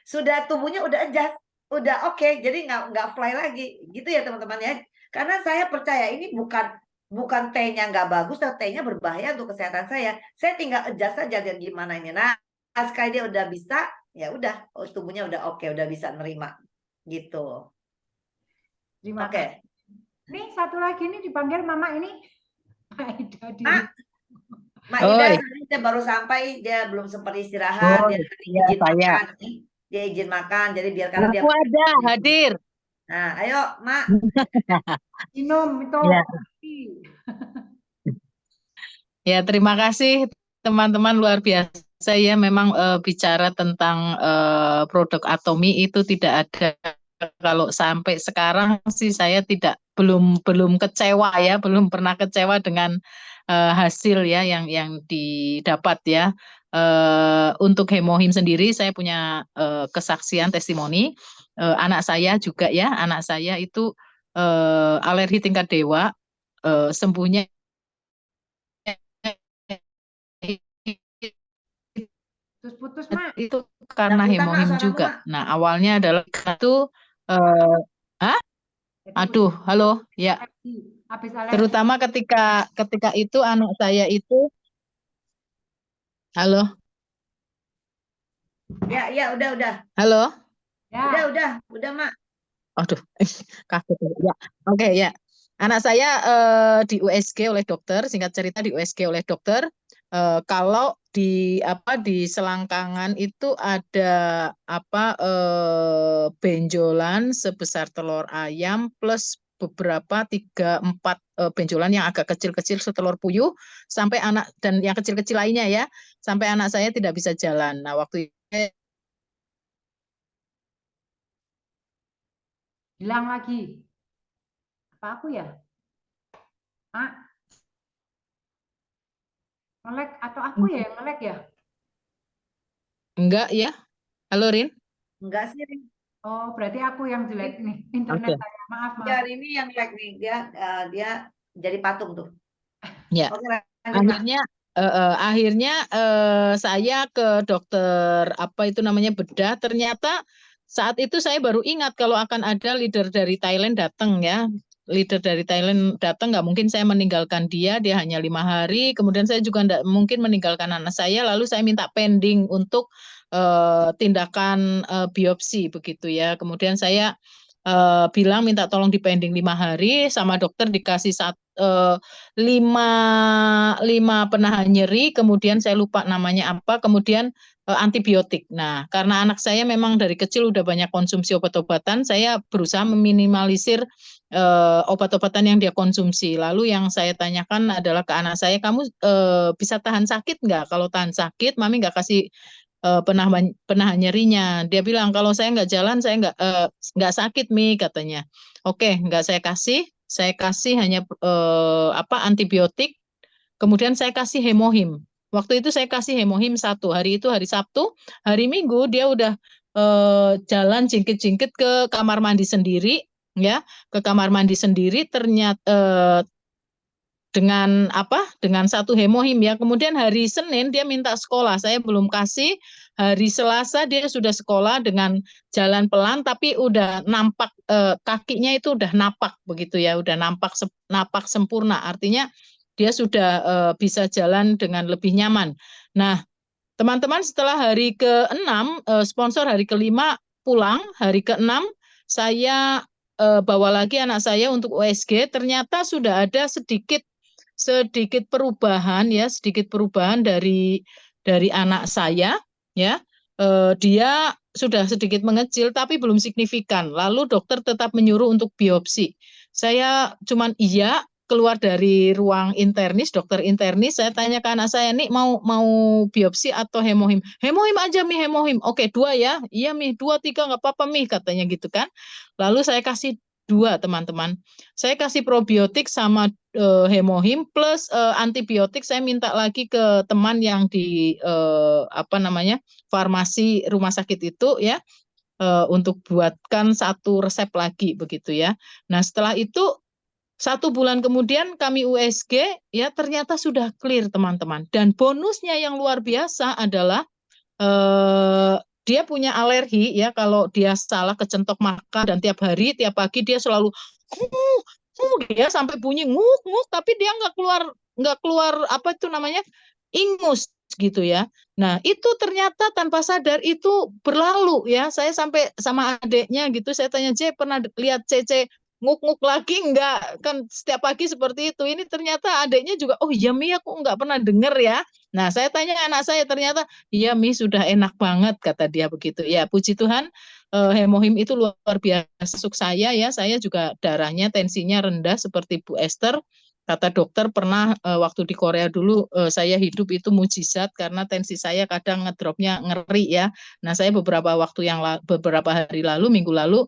Sudah tubuhnya udah adjust, udah oke, jadi nggak fly lagi, gitu ya teman-teman ya. Karena saya percaya ini bukan tehnya nggak bagus, atau tehnya berbahaya untuk kesehatan saya. Saya tinggal adjust saja dan gimana ini. Nah, sekali dia udah bisa, ya udah, tubuhnya udah oke, udah bisa nerima, gitu. Terima Oke. kasih. Nih satu lagi nih dipanggil Mama ini. Ida di. Mak Ida dia baru sampai, dia belum sempat istirahat, dia izin makan nih. Dia izin makan, jadi biarkan dia. Aku ada hadir. Nah, ayo Mak. Minum itu. Ya. Ya, terima kasih teman-teman, luar biasa ya. Memang bicara tentang produk Atomi itu tidak ada. Kalau sampai sekarang sih saya belum kecewa ya, belum pernah kecewa dengan hasil ya yang didapat ya. Untuk Hemohim sendiri saya punya kesaksian testimoni. Anak saya juga ya, anak saya itu alergi tingkat dewa, sembuhnya Putus-putus, Mak. itu karena Hemohim juga. Nah, awalnya adalah itu aduh, halo, ya. Terutama ketika itu anak saya itu, halo. Ya, udah. Halo. Ya. Udah, Mak. Aduh, kaget ya. Oke, ya. Anak saya di USG oleh dokter, singkat cerita di USG oleh dokter. Kalau di selangkangan itu ada benjolan sebesar telur ayam plus beberapa 3-4 benjolan yang agak kecil-kecil setelur puyuh, sampai anak dan yang kecil-kecil lainnya ya, sampai anak saya tidak bisa jalan. Nah, waktu itu hilang lagi. Apa aku ya? Mak. Ngelek atau aku ya yang ngelek ya? Enggak ya? Halo Rin? Enggak sih, Rin. Oh, berarti aku yang jelek nih internet saya. Maaf. Ya, ini yang jelek nih. Dia jadi patung tuh. Ya. Oke, akhirnya saya ke dokter bedah. Ternyata saat itu saya baru ingat kalau akan ada leader dari Thailand datang ya. Leader dari Thailand datang, nggak mungkin saya meninggalkan dia hanya 5 hari, kemudian saya juga nggak mungkin meninggalkan anak saya, lalu saya minta pending untuk tindakan biopsi begitu ya. Kemudian saya bilang minta tolong dipending 5 hari, sama dokter dikasih 5 penahan nyeri, kemudian saya lupa namanya apa, kemudian antibiotik. Nah, karena anak saya memang dari kecil udah banyak konsumsi obat-obatan, saya berusaha meminimalisir obat-obatan yang dia konsumsi. Lalu yang saya tanyakan adalah ke anak saya, kamu bisa tahan sakit nggak? Kalau tahan sakit, Mami nggak kasih penahan nyerinya. Dia bilang kalau saya nggak jalan saya nggak sakit Mi katanya. Oke, nggak saya kasih hanya antibiotik. Kemudian saya kasih hemohim. Waktu itu saya kasih hemohim 1 hari, itu hari Sabtu, hari Minggu dia udah jalan jingkit-jingkit ke kamar mandi sendiri, ya, ke kamar mandi sendiri. Ternyata dengan 1 hemohim ya. Kemudian hari Senin dia minta sekolah, saya belum kasih. Hari Selasa dia sudah sekolah dengan jalan pelan, tapi udah nampak kakinya itu udah napak begitu ya, udah napak sempurna. Artinya dia sudah bisa jalan dengan lebih nyaman. Nah, teman-teman, setelah hari ke-6, sponsor hari ke-5 pulang, hari ke-6 saya bawa lagi anak saya untuk USG. Ternyata sudah ada sedikit perubahan ya, sedikit perubahan dari anak saya ya. Dia sudah sedikit mengecil tapi belum signifikan. Lalu dokter tetap menyuruh untuk biopsi. Saya cuman keluar dari ruang internis, dokter internis, saya tanya ke anak saya, nih mau biopsi atau hemohim? Hemohim aja Mi, hemohim. Oke, 2 ya. Iya Mi, 2, 3 nggak apa-apa Mi, katanya gitu kan. Lalu saya kasih 2 teman-teman. Saya kasih probiotik sama hemohim plus antibiotik. Saya minta lagi ke teman yang di farmasi rumah sakit itu ya, untuk buatkan 1 resep lagi begitu ya. Nah, setelah itu 1 bulan kemudian kami USG ya, ternyata sudah clear teman-teman. Dan bonusnya yang luar biasa adalah dia punya alergi ya, kalau dia salah kecentok makan, dan tiap hari tiap pagi dia selalu dia sampai bunyi nguk tapi dia nggak keluar ingus gitu ya. Nah, itu ternyata tanpa sadar itu berlalu ya. Saya sampai sama adiknya gitu, saya tanya, "Je, pernah lihat Cece nguk-nguk lagi enggak? Kan setiap pagi seperti itu." Ini ternyata adiknya juga, "Oh iya Mi, aku enggak pernah dengar ya." Nah, saya tanya anak saya, ternyata, "Iya Mi, sudah enak banget," kata dia begitu. Ya, puji Tuhan, hemohim itu luar biasa masuk saya ya. Saya juga darahnya, tensinya rendah seperti Bu Esther. Kata dokter pernah waktu di Korea dulu saya hidup itu mujizat karena tensi saya kadang ngedropnya ngeri ya. Nah, saya beberapa hari lalu, minggu lalu,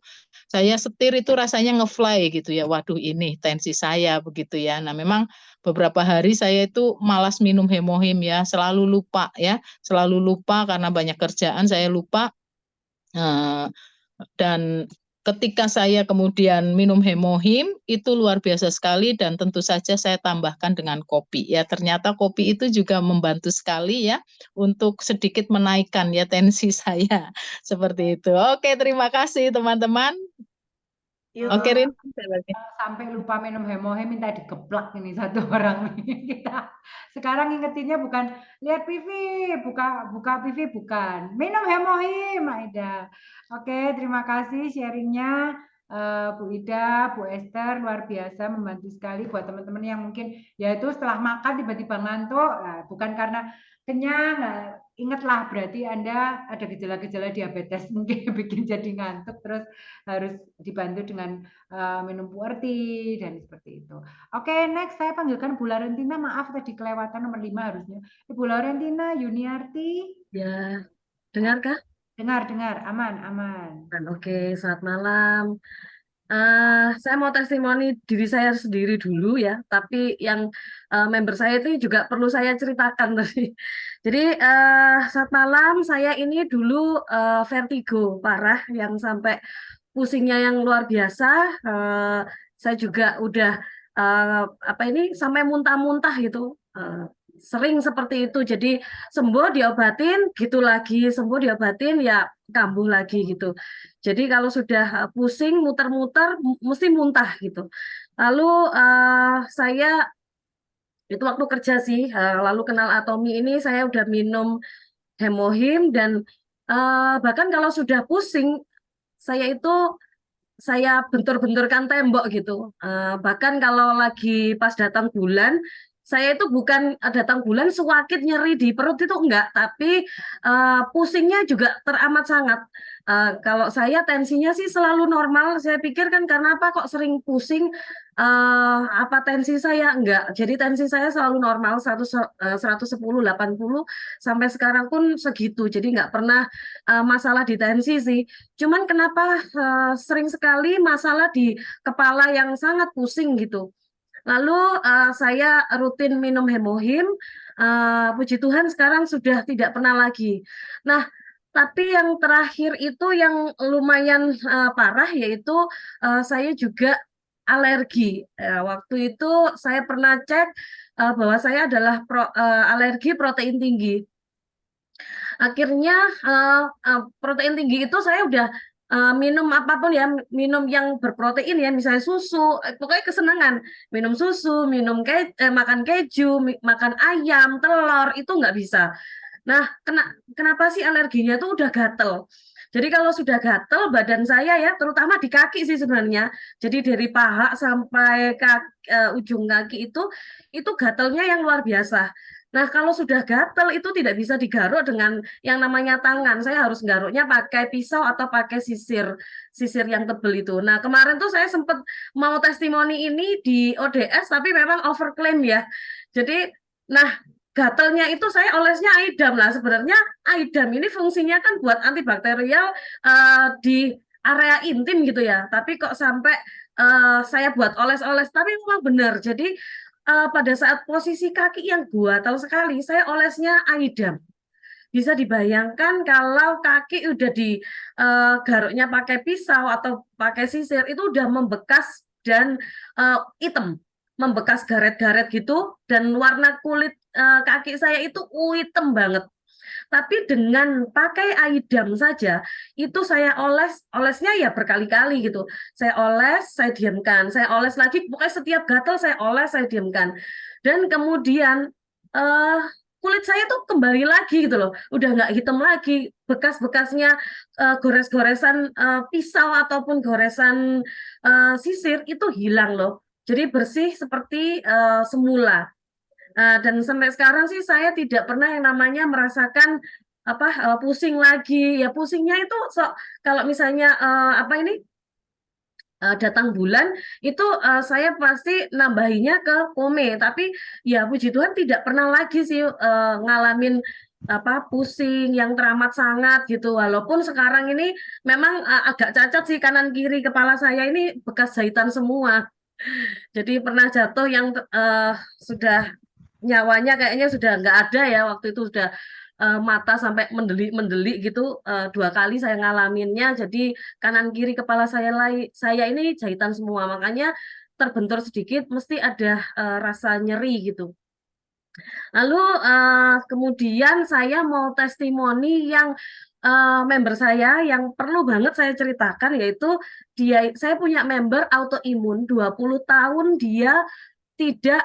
saya setir itu rasanya ngefly gitu ya. Waduh, ini tensi saya begitu ya. Nah, memang beberapa hari saya itu malas minum hemohim ya, selalu lupa ya, selalu lupa karena banyak kerjaan, saya lupa. Dan ketika saya kemudian minum hemohim itu luar biasa sekali, dan tentu saja saya tambahkan dengan kopi ya. Ternyata kopi itu juga membantu sekali ya untuk sedikit menaikkan ya tensi saya. Seperti itu. Oke, terima kasih teman-teman. Oke, Rin. Sampai lupa minum hemohim, minta digeplak ini 1 orang nih. Kita sekarang ingetinnya bukan lihat PV, buka PV, bukan. Minum hemohim, Aida. Oke, terima kasih sharingnya Bu Ida, Bu Esther, luar biasa, membantu sekali buat teman-teman yang mungkin yaitu setelah makan tiba-tiba ngantuk, bukan karena kenyang, ingatlah berarti Anda ada gejala-gejala diabetes mungkin bikin jadi ngantuk, terus harus dibantu dengan minum puerti dan seperti itu. Oke, next saya panggilkan Bu Laurentina. Maaf tadi kelewatan nomor 5 harusnya. Ibu Laurentina Yuniarti. Ya, dengarkah? Dengar, aman. Oke, selamat malam. Saya mau testimoni diri saya sendiri dulu ya, tapi yang member saya itu juga perlu saya ceritakan tadi. Jadi saat malam saya ini dulu vertigo parah yang sampai pusingnya yang luar biasa. Saya juga udah sampai muntah-muntah gitu. Sering seperti itu. Jadi sembuh diobatin, gitu lagi, sembuh diobatin ya kambuh lagi gitu. Jadi kalau sudah pusing muter-muter mesti muntah gitu. Lalu saya itu waktu kerja sih, lalu kenal Atomi ini saya udah minum hemohim, dan bahkan kalau sudah pusing saya bentur-benturkan tembok gitu. Bahkan kalau lagi pas datang bulan, saya itu bukan datang bulan sewakit nyeri di perut itu enggak, tapi pusingnya juga teramat sangat. Kalau saya tensinya sih selalu normal. Saya pikir kan karena apa kok sering pusing, apa tensi saya enggak. Jadi tensi saya selalu normal 110 80 sampai sekarang pun segitu. Jadi enggak pernah masalah di tensi sih. Cuman kenapa sering sekali masalah di kepala yang sangat pusing gitu. Lalu saya rutin minum hemohim. Puji Tuhan sekarang sudah tidak pernah lagi. Nah, tapi yang terakhir itu yang lumayan parah yaitu saya juga alergi. Waktu itu saya pernah cek bahwa saya adalah alergi protein tinggi. Akhirnya protein tinggi itu saya udah minum apapun ya, minum yang berprotein ya, misalnya susu, pokoknya kesenangan. Minum susu, makan keju, makan ayam, telur, itu nggak bisa. Nah, kenapa sih alerginya itu udah gatel? Jadi kalau sudah gatel, badan saya ya, terutama di kaki sih sebenarnya. Jadi dari paha sampai ujung kaki itu gatelnya yang luar biasa. Nah, kalau sudah gatel itu tidak bisa digaruk dengan yang namanya tangan. Saya harus garuknya pakai pisau atau pakai sisir yang tebel itu. Nah, kemarin tuh saya sempat mau testimoni ini di ODS, tapi memang overclaim ya. Jadi, nah, gatelnya itu saya olesnya AIDAM lah. Sebenarnya AIDAM ini fungsinya kan buat antibakterial di area intim gitu ya. Tapi kok sampai saya buat oles-oles. Tapi memang benar. Jadi pada saat posisi kaki yang gatal sekali, saya olesnya AIDAM. Bisa dibayangkan kalau kaki udah garuknya pakai pisau atau pakai sisir, itu udah membekas dan hitam. Membekas garet-garet gitu, dan warna kulit kaki saya itu hitam banget. Tapi dengan pakai AIDAM saja, itu saya olesnya ya berkali-kali gitu. Saya oles, saya diamkan, saya oles lagi, pokoknya setiap gatal saya oles, saya diamkan. Dan kemudian kulit saya tuh kembali lagi gitu loh, udah nggak hitam lagi, bekas-bekasnya gores-goresan pisau ataupun goresan sisir itu hilang loh. Jadi bersih seperti semula. Dan sampai sekarang sih saya tidak pernah yang namanya merasakan pusing lagi. Ya pusingnya itu kalau misalnya datang bulan itu saya pasti nambahinya ke pome. Tapi ya puji Tuhan tidak pernah lagi sih ngalamin pusing yang teramat sangat gitu. Walaupun sekarang ini memang agak cacat sih, kanan kiri kepala saya ini bekas jahitan semua. Jadi pernah jatuh yang sudah nyawanya kayaknya sudah nggak ada ya, waktu itu sudah mata sampai mendelik gitu, 2 kali saya ngalaminnya. Jadi kanan kiri kepala saya ini jahitan semua, makanya terbentur sedikit mesti ada rasa nyeri gitu. Lalu kemudian saya mau testimoni yang member saya yang perlu banget saya ceritakan, yaitu saya punya member autoimun 20 tahun, dia tidak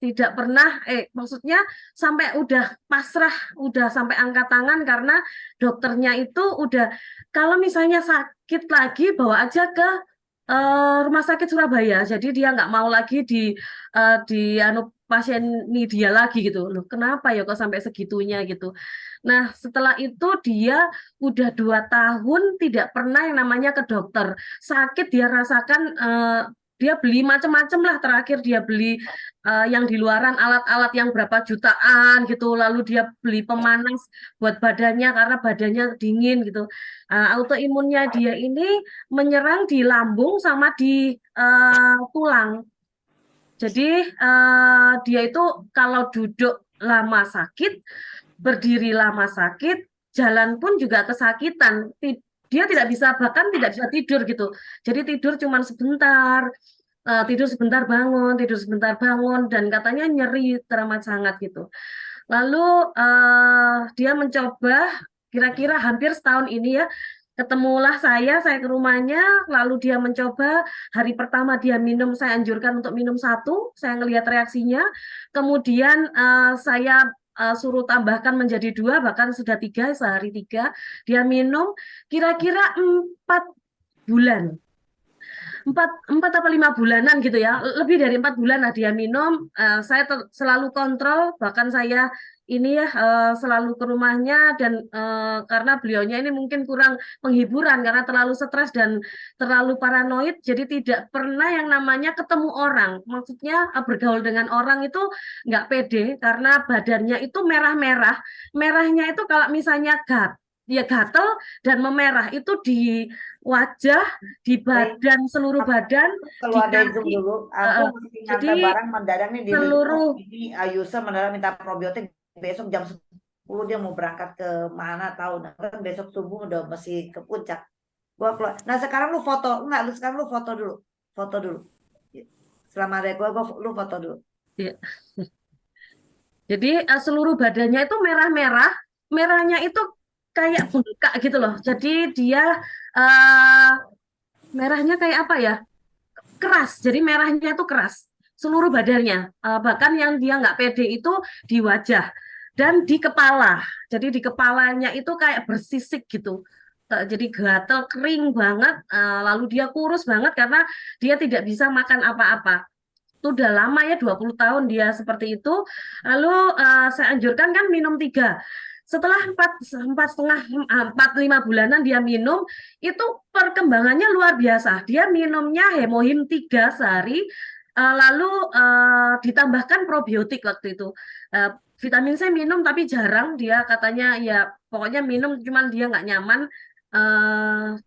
tidak pernah, maksudnya sampai udah pasrah, udah sampai angkat tangan karena dokternya itu udah, kalau misalnya sakit lagi bawa aja ke rumah sakit Surabaya. Jadi dia nggak mau lagi di pasien ini dia lagi gitu. Loh, kenapa ya kok sampai segitunya gitu. Nah, setelah itu dia udah 2 tahun tidak pernah yang namanya ke dokter. Sakit dia rasakan, dia beli macam-macam lah. Terakhir dia beli yang di luaran, alat-alat yang berapa jutaan gitu. Lalu dia beli pemanas buat badannya karena badannya dingin gitu. Autoimunnya dia ini menyerang di lambung sama di tulang. Jadi dia itu kalau duduk lama sakit, berdiri lama sakit, jalan pun juga kesakitan. Dia tidak bisa, bahkan tidak bisa tidur gitu. Jadi tidur cuma sebentar, tidur sebentar bangun, dan katanya nyeri teramat sangat gitu. Lalu dia mencoba kira-kira hampir setahun ini ya, ketemulah saya ke rumahnya, lalu dia mencoba, hari pertama dia minum, saya anjurkan untuk minum 1, saya ngelihat reaksinya, kemudian saya suruh tambahkan menjadi 2, bahkan sudah 3, sehari 3, dia minum kira-kira 4 bulan. 4 apa 5 bulanan gitu ya, lebih dari 4 bulan lah dia minum. Saya selalu kontrol, bahkan saya ini ya selalu ke rumahnya dan karena beliaunya ini mungkin kurang penghiburan karena terlalu stres dan terlalu paranoid, jadi tidak pernah yang namanya ketemu orang. Maksudnya bergaul dengan orang itu nggak pede karena badannya itu merah-merah. Merahnya itu kalau misalnya dia gatel dan memerah itu di wajah, di badan, seluruh badan, di Keluar dari Zoom kaki. dulu, aku mesti ngantar Jadi barang mendadak nih di seluruh ini Ayusa mendadak minta probiotik besok jam 10 dia mau berangkat ke mana tahu, nah, kan besok subuh udah mesti ke puncak. Gua keluar. Nah sekarang lu foto, enggak lu sekarang lu foto dulu. Selama ada gua lu foto dulu. ya. Jadi seluruh badannya itu merah-merah, merahnya itu kayak bengkak gitu loh. Jadi dia merahnya kayak apa ya? Keras. Jadi merahnya itu keras. Seluruh badannya. Bahkan yang dia nggak pede itu di wajah dan di kepala. Jadi di kepalanya itu kayak bersisik gitu. Jadi gatel, kering banget. Lalu dia kurus banget karena dia tidak bisa makan apa-apa. Itu udah lama ya, 20 tahun dia seperti itu. Lalu saya anjurkan kan minum 3. Setelah 4,5 bulanan dia minum, itu perkembangannya luar biasa. Dia minumnya Hemohim 3 sehari, lalu ditambahkan probiotik waktu itu. Vitamin C minum tapi jarang, dia katanya ya pokoknya minum, cuman dia nggak nyaman.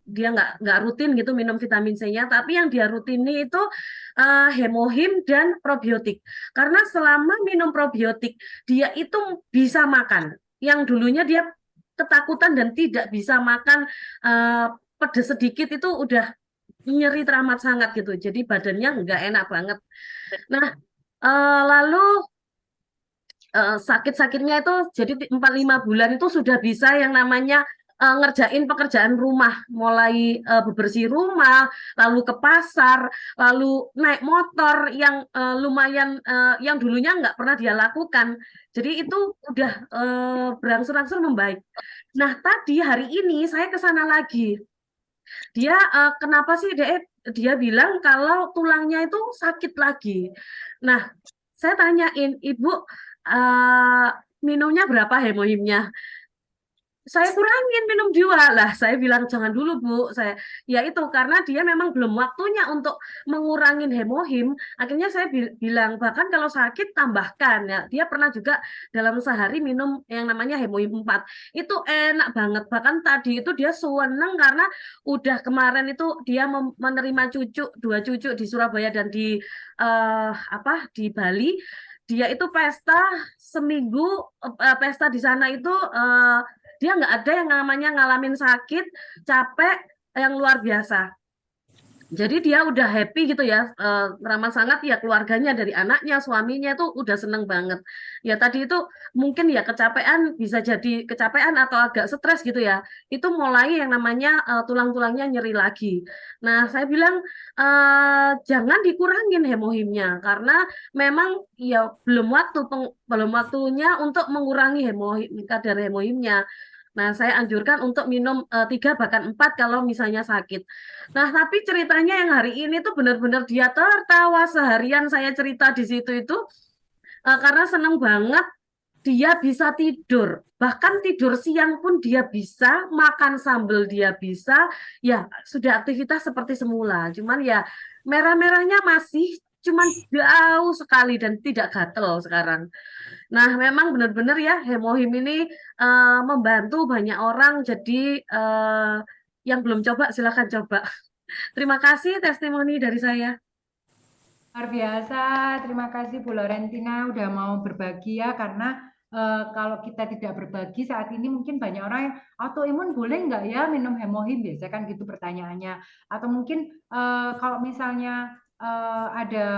Dia nggak rutin gitu minum vitamin C-nya, tapi yang dia rutini itu Hemohim dan probiotik. Karena selama minum probiotik, dia itu bisa makan. Yang dulunya dia ketakutan dan tidak bisa makan, pedes sedikit itu udah nyeri teramat sangat gitu. Jadi badannya nggak enak banget. Nah, lalu sakit-sakitnya itu jadi 4-5 bulan itu sudah bisa yang namanya ngerjain pekerjaan rumah, mulai bebersih rumah, lalu ke pasar, lalu naik motor yang lumayan yang dulunya nggak pernah dia lakukan. Jadi itu udah berangsur-angsur membaik. Nah, tadi hari ini saya ke sana lagi. Dia kenapa sih dia bilang kalau tulangnya itu sakit lagi. Nah, saya tanyain, Ibu minumnya berapa hemohimnya? Saya kurangin minum 2 lah. Saya bilang jangan dulu Bu. Ya itu karena dia memang belum waktunya untuk mengurangin hemohim. Akhirnya saya bilang bahkan kalau sakit tambahkan ya. Dia pernah juga dalam sehari minum yang namanya Hemohim 4. Itu enak banget. Bahkan tadi itu dia seneng karena udah kemarin itu dia menerima 2 cucu di Surabaya dan di di Bali. Dia itu pesta seminggu, pesta di sana itu dia nggak ada yang namanya ngalamin sakit, capek yang luar biasa. Jadi dia udah happy gitu ya, ramah sangat ya keluarganya, dari anaknya, suaminya itu udah seneng banget. Ya tadi itu mungkin ya kecapean, bisa jadi kecapean atau agak stres gitu ya. Itu mulai yang namanya tulang-tulangnya nyeri lagi. Nah saya bilang jangan dikurangin hemohimnya karena memang ya belum waktunya untuk mengurangi kadar hemohimnya. Nah, saya anjurkan untuk minum 3 bahkan 4 kalau misalnya sakit. Nah, tapi ceritanya yang hari ini tuh benar-benar dia tertawa seharian saya cerita di situ itu karena seneng banget dia bisa tidur. Bahkan tidur siang pun dia bisa, makan sambal dia bisa, ya sudah aktivitas seperti semula. Cuman ya merah-merahnya masih cuman jauh sekali dan tidak gatel sekarang. Nah, memang benar-benar ya Hemohim ini membantu banyak orang. Jadi yang belum coba silakan coba. Terima kasih testimoni dari saya. Luar biasa, terima kasih Bu Laurentina udah mau berbagi ya, karena kalau kita tidak berbagi saat ini mungkin banyak orang yang autoimun boleh nggak ya minum Hemohim, biasanya kan gitu pertanyaannya. Atau mungkin kalau misalnya ada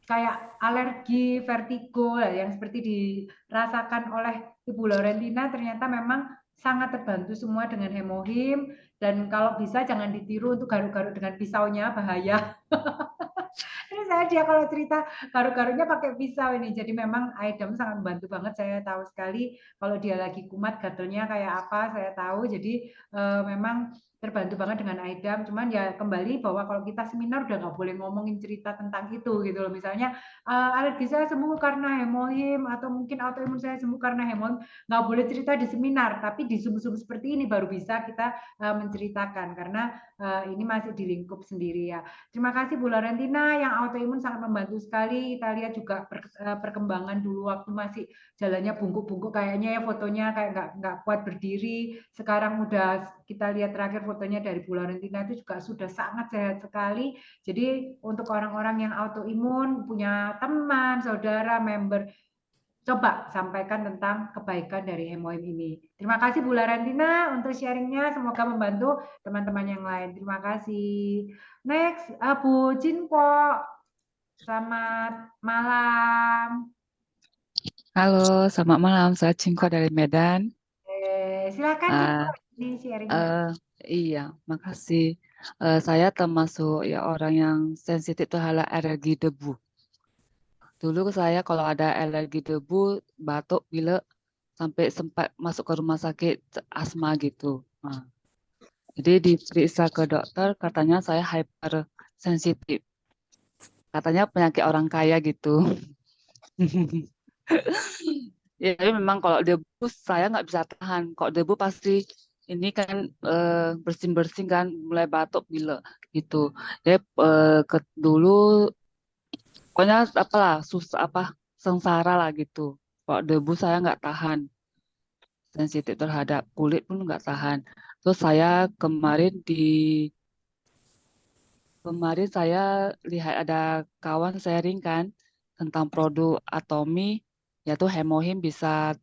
kayak alergi, vertigo yang seperti dirasakan oleh Ibu Laurentina, ternyata memang sangat terbantu semua dengan Hemohim. Dan kalau bisa jangan ditiru untuk garuk-garuk dengan pisaunya, bahaya. Ini dia kalau cerita garuk-garuknya pakai pisau ini. Jadi memang Aidam sangat membantu banget. Saya tahu sekali kalau dia lagi kumat gatalnya kayak apa, saya tahu. Jadi memang terbantu banget dengan Aidam. Cuman ya kembali bahwa kalau kita seminar udah nggak boleh ngomongin cerita tentang itu gitu loh. Misalnya alergi saya sembuh karena hemohim atau mungkin autoimun saya sembuh karena hemohim, nggak boleh cerita di seminar. Tapi di Zoom-Zoom seperti ini baru bisa kita menceritakan karena ini masih di lingkup sendiri ya. Terima kasih Bu Laurentina, yang autoimun sangat membantu sekali. Kita lihat juga perkembangan dulu waktu masih jalannya bungkuk-bungkuk kayaknya ya, fotonya kayak nggak kuat berdiri. Sekarang udah kita lihat terakhir fotonya dari Bu Laurentina itu juga sudah sangat sehat sekali. Jadi untuk orang-orang yang autoimun, punya teman, saudara, member, coba sampaikan tentang kebaikan dari hemohim ini. Terima kasih Bu Laurentina untuk sharingnya. Semoga membantu teman-teman yang lain. Terima kasih. Next, Bu Jinpo. Selamat malam. Halo, selamat malam. Saya Cingko dari Medan. Silakan Jinpo, ini sharingnya. Iya, makasih. Saya termasuk ya orang yang sensitif terhadap alergi debu. Dulu saya kalau ada alergi debu, batuk, pilek, sampai sempat masuk ke rumah sakit asma gitu. Nah, jadi diperiksa ke dokter, katanya saya hypersensitif. Katanya penyakit orang kaya gitu. Ya, tapi memang kalau debu saya nggak bisa tahan. Kalau debu pasti ini kan bersin-bersin kan, mulai batuk, pilek gitu. Jadi dulu pokoknya apalah susah sengsara lah gitu. Kalau debu saya nggak tahan, sensitif terhadap kulit pun nggak tahan. Terus saya kemarin saya lihat ada kawan sharing kan tentang produk Atomi, yaitu hemohim bisa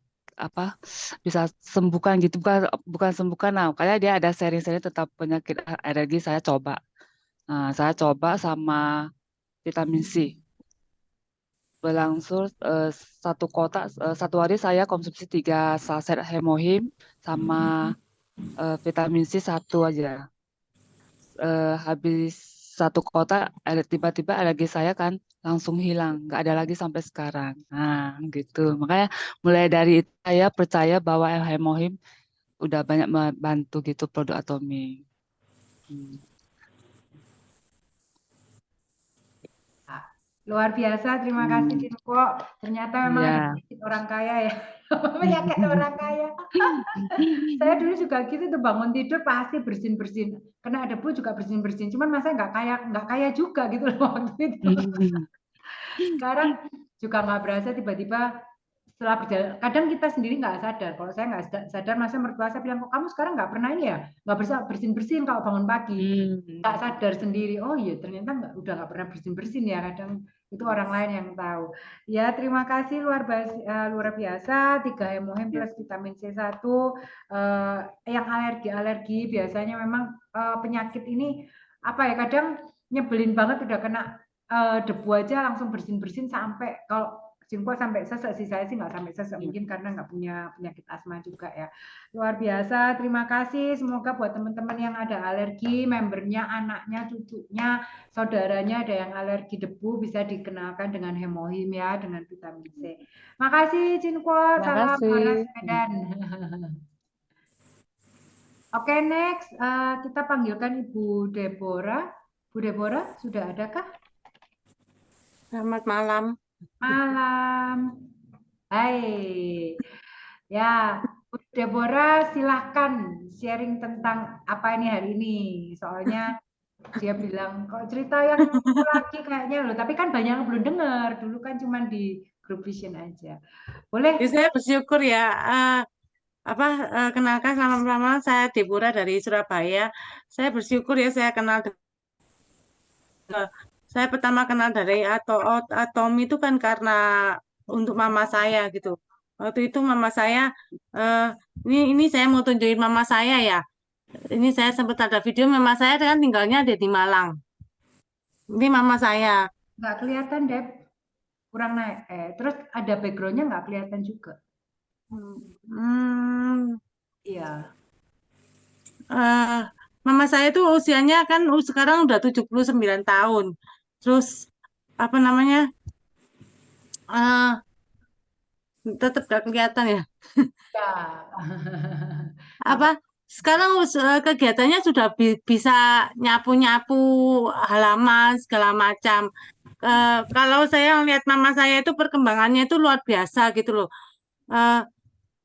bisa sembuhkan gitu, bukan sembuhkan, nah kayak dia ada sharing-sharing tentang penyakit alergi. Saya coba sama vitamin C, berlangsung satu hari saya konsumsi 3 saset hemohim sama vitamin C 1 aja. Habis 1 kotak, tiba-tiba alergi saya kan langsung hilang, nggak ada lagi sampai sekarang. Nah, gitu. Makanya mulai dari itu saya percaya bahwa hemohim udah banyak membantu gitu produk Atomi. Luar biasa, terima kasih Jinpo. Ternyata memang ada penyakit orang kaya ya. Penyakit orang kaya. Saya dulu juga gitu tuh, bangun tidur pasti bersin-bersin. Kena debu juga bersin-bersin. Cuman masa nggak kaya juga gitu loh waktu itu. Sekarang juga nggak berasa, tiba-tiba setelah berjalan, kadang kita sendiri nggak sadar. Kalau saya nggak sadar, masa mertua saya bilang, kok kamu sekarang nggak pernah ini ya, nggak bisa bersin-bersin kalau bangun pagi. Nggak sadar sendiri, oh iya ternyata udah nggak pernah bersin-bersin ya. Kadang itu orang lain yang tahu. Ya, terima kasih luar biasa. 3 hemohim plus vitamin C1. Yang alergi biasanya memang penyakit ini apa ya, kadang nyebelin banget, udah kena debu aja langsung bersin-bersin, sampai kalau Jinpo sampai sesek sih. Saya sih nggak sampai sesek, mungkin karena nggak punya penyakit asma juga ya. Luar biasa, terima kasih. Semoga buat teman-teman yang ada alergi, membernya, anaknya, cucunya, saudaranya ada yang alergi debu, bisa dikenalkan dengan hemohim ya, dengan vitamin C. Makasih Jinpo, salam Aras Medan. Oke, next kita panggilkan Ibu Deborah. Bu Deborah, sudah adakah? Selamat malam. Malam. Hai. Ya, Bu Deborah silahkan sharing tentang apa ini hari ini. Soalnya dia bilang, kok cerita yang lagi kayaknya loh. Tapi kan banyak yang belum dengar. Dulu kan cuma di grup vision aja. Boleh? Jadi saya bersyukur ya. Kenalkan, selamat malam. Saya Deborah dari Surabaya. Saya bersyukur ya saya kenal. Saya pertama kenal dari Atomi itu kan karena untuk mama saya gitu. Waktu itu mama saya, ini saya mau tunjukin mama saya ya. Ini saya sempat ada video mama saya kan tinggalnya ada di Malang. Ini mama saya. Nggak kelihatan, Deb. Kurang naik. Terus ada backgroundnya nggak kelihatan juga. Iya. Mama saya itu usianya kan sekarang udah 79 tahun. Terus apa namanya? Tetap gak kelihatan ya. Ya. Apa? sekarang kegiatannya sudah bisa nyapu-nyapu halaman segala macam. Kalau saya lihat mama saya itu perkembangannya itu luar biasa gitu loh.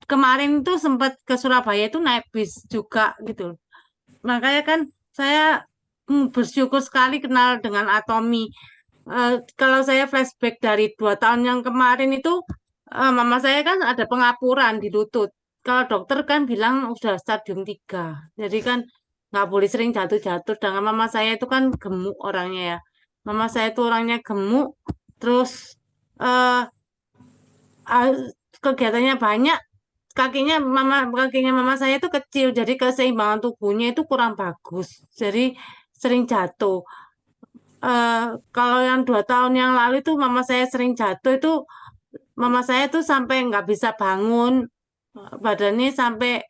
Kemarin tuh sempat ke Surabaya itu naik bis juga gitu. Makanya kan saya bersyukur sekali kenal dengan Atomi. Kalau saya flashback dari 2 tahun yang kemarin itu, mama saya kan ada pengapuran di lutut. Kalau dokter kan bilang udah stadium 3. Jadi kan nggak boleh sering jatuh-jatuh. Dengan mama saya itu kan gemuk orangnya ya. Mama saya itu orangnya gemuk, terus eh, kegiatannya banyak. Kakinya mama saya itu kecil, jadi keseimbangan tubuhnya itu kurang bagus. Jadi sering jatuh. Kalau yang 2 tahun yang lalu itu mama saya sering jatuh itu, mama saya tuh sampai nggak bisa bangun, badannya sampai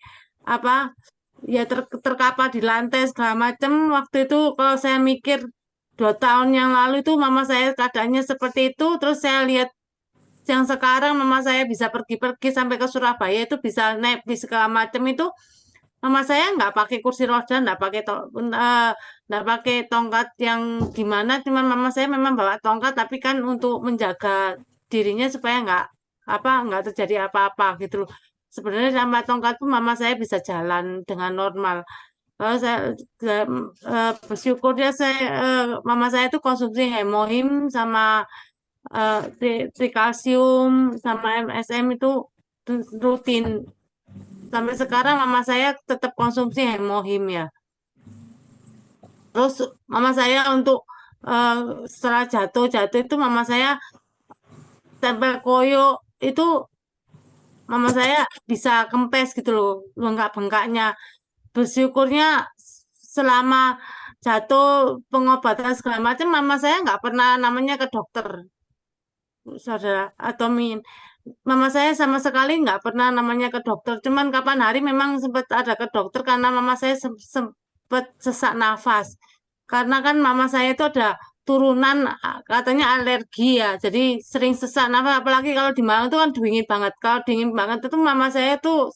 apa ya terkapar di lantai segala macam. Waktu itu kalau saya mikir 2 tahun yang lalu itu mama saya keadaannya seperti itu, terus saya lihat yang sekarang mama saya bisa pergi-pergi sampai ke Surabaya itu bisa naik bis segala macam itu, mama saya nggak pakai kursi roda, nggak pakai tongkat yang gimana, cuman mama saya memang bawa tongkat tapi kan untuk menjaga dirinya supaya nggak terjadi apa-apa gitu loh. Sebenarnya sama tongkat pun mama saya bisa jalan dengan normal. Kalau saya bersyukurnya mama saya itu konsumsi hemohim sama trikalsium sama MSM itu rutin. Sampai sekarang mama saya tetap konsumsi hemohim ya. Terus mama saya untuk setelah jatuh itu mama saya tempel koyo itu mama saya bisa kempes gitu loh, bengkak-bengkaknya. Bersyukurnya selama jatuh pengobatan segala macam mama saya nggak pernah namanya ke dokter, saudara atau mama saya sama sekali nggak pernah namanya ke dokter. Cuman kapan hari memang sempat ada ke dokter karena mama saya sempat sesak nafas. Karena kan mama saya itu ada turunan katanya alergi ya. Jadi sering sesak nafas. Apalagi kalau di Malang itu kan dingin banget. Kalau dingin banget itu mama saya tuh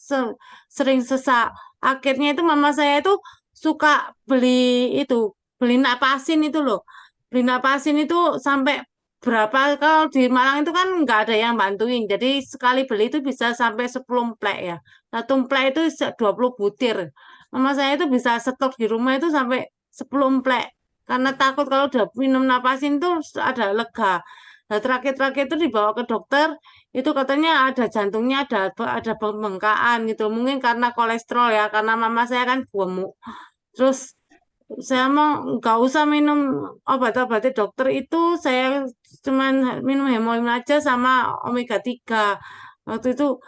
sering sesak. Akhirnya itu mama saya itu suka beli napasin itu loh. Beli napasin itu sampai berapa, kalau di Malang itu kan nggak ada yang bantuin, jadi sekali beli itu bisa sampai 10 emplek ya. Satu emplek itu 20 butir. Mama saya itu bisa stok di rumah itu sampai 10 emplek. Karena takut kalau udah minum napasin itu ada lega. Nah, terakhir-terakhir itu dibawa ke dokter, itu katanya ada jantungnya ada pembengkakan gitu. Mungkin karena kolesterol ya, karena mama saya kan gemuk. Terus saya mau nggak usah minum obat-obat dokter itu, saya cuman minum hemoglobin aja sama omega 3 waktu itu.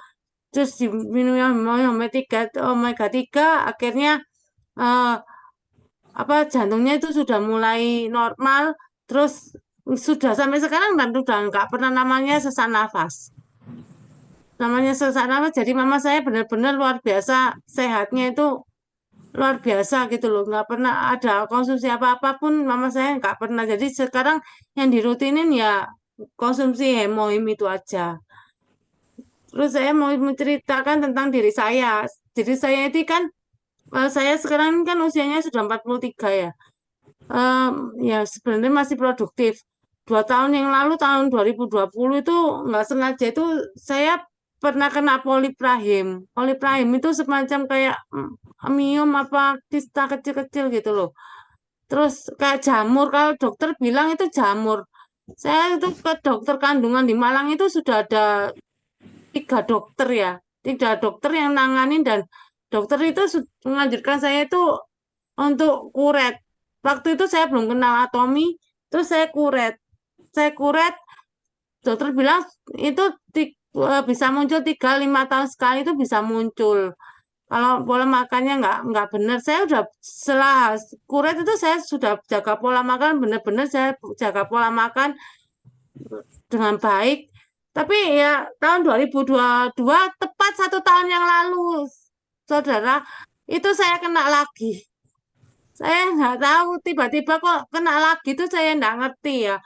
Terus diminum omega 3 akhirnya jantungnya itu sudah mulai normal, terus sudah sampai sekarang dan udah nggak pernah namanya sesak nafas. Jadi mama saya benar-benar luar biasa, sehatnya itu luar biasa gitu loh, nggak pernah ada konsumsi apa-apa pun mama saya nggak pernah. Jadi sekarang yang dirutinin ya konsumsi hemohim itu aja. Terus saya mau menceritakan tentang diri saya. Diri saya itu kan saya sekarang kan usianya sudah 43 ya. Ya sebenarnya masih produktif. 2 tahun yang lalu tahun 2020 itu nggak sengaja itu saya pernah kena polip rahim. Polip rahim itu semacam kayak miom apa kista kecil-kecil gitu loh. Terus kayak jamur, kalau dokter bilang itu jamur. Saya itu ke dokter kandungan di Malang itu sudah ada 3 dokter ya. 3 dokter yang nanganin dan dokter itu menganjurkan saya itu untuk kuret. Waktu itu saya belum kenal Atomi, terus saya kuret. Dokter bilang itu bisa muncul 3-5 tahun sekali itu bisa muncul. Kalau pola makannya nggak benar, saya udah setelah kuret itu saya sudah jaga pola makan, benar-benar saya jaga pola makan dengan baik. Tapi ya tahun 2022 tepat 1 tahun yang lalu, saudara, itu saya kena lagi. Saya nggak tahu tiba-tiba kok kena lagi itu saya nggak ngerti ya.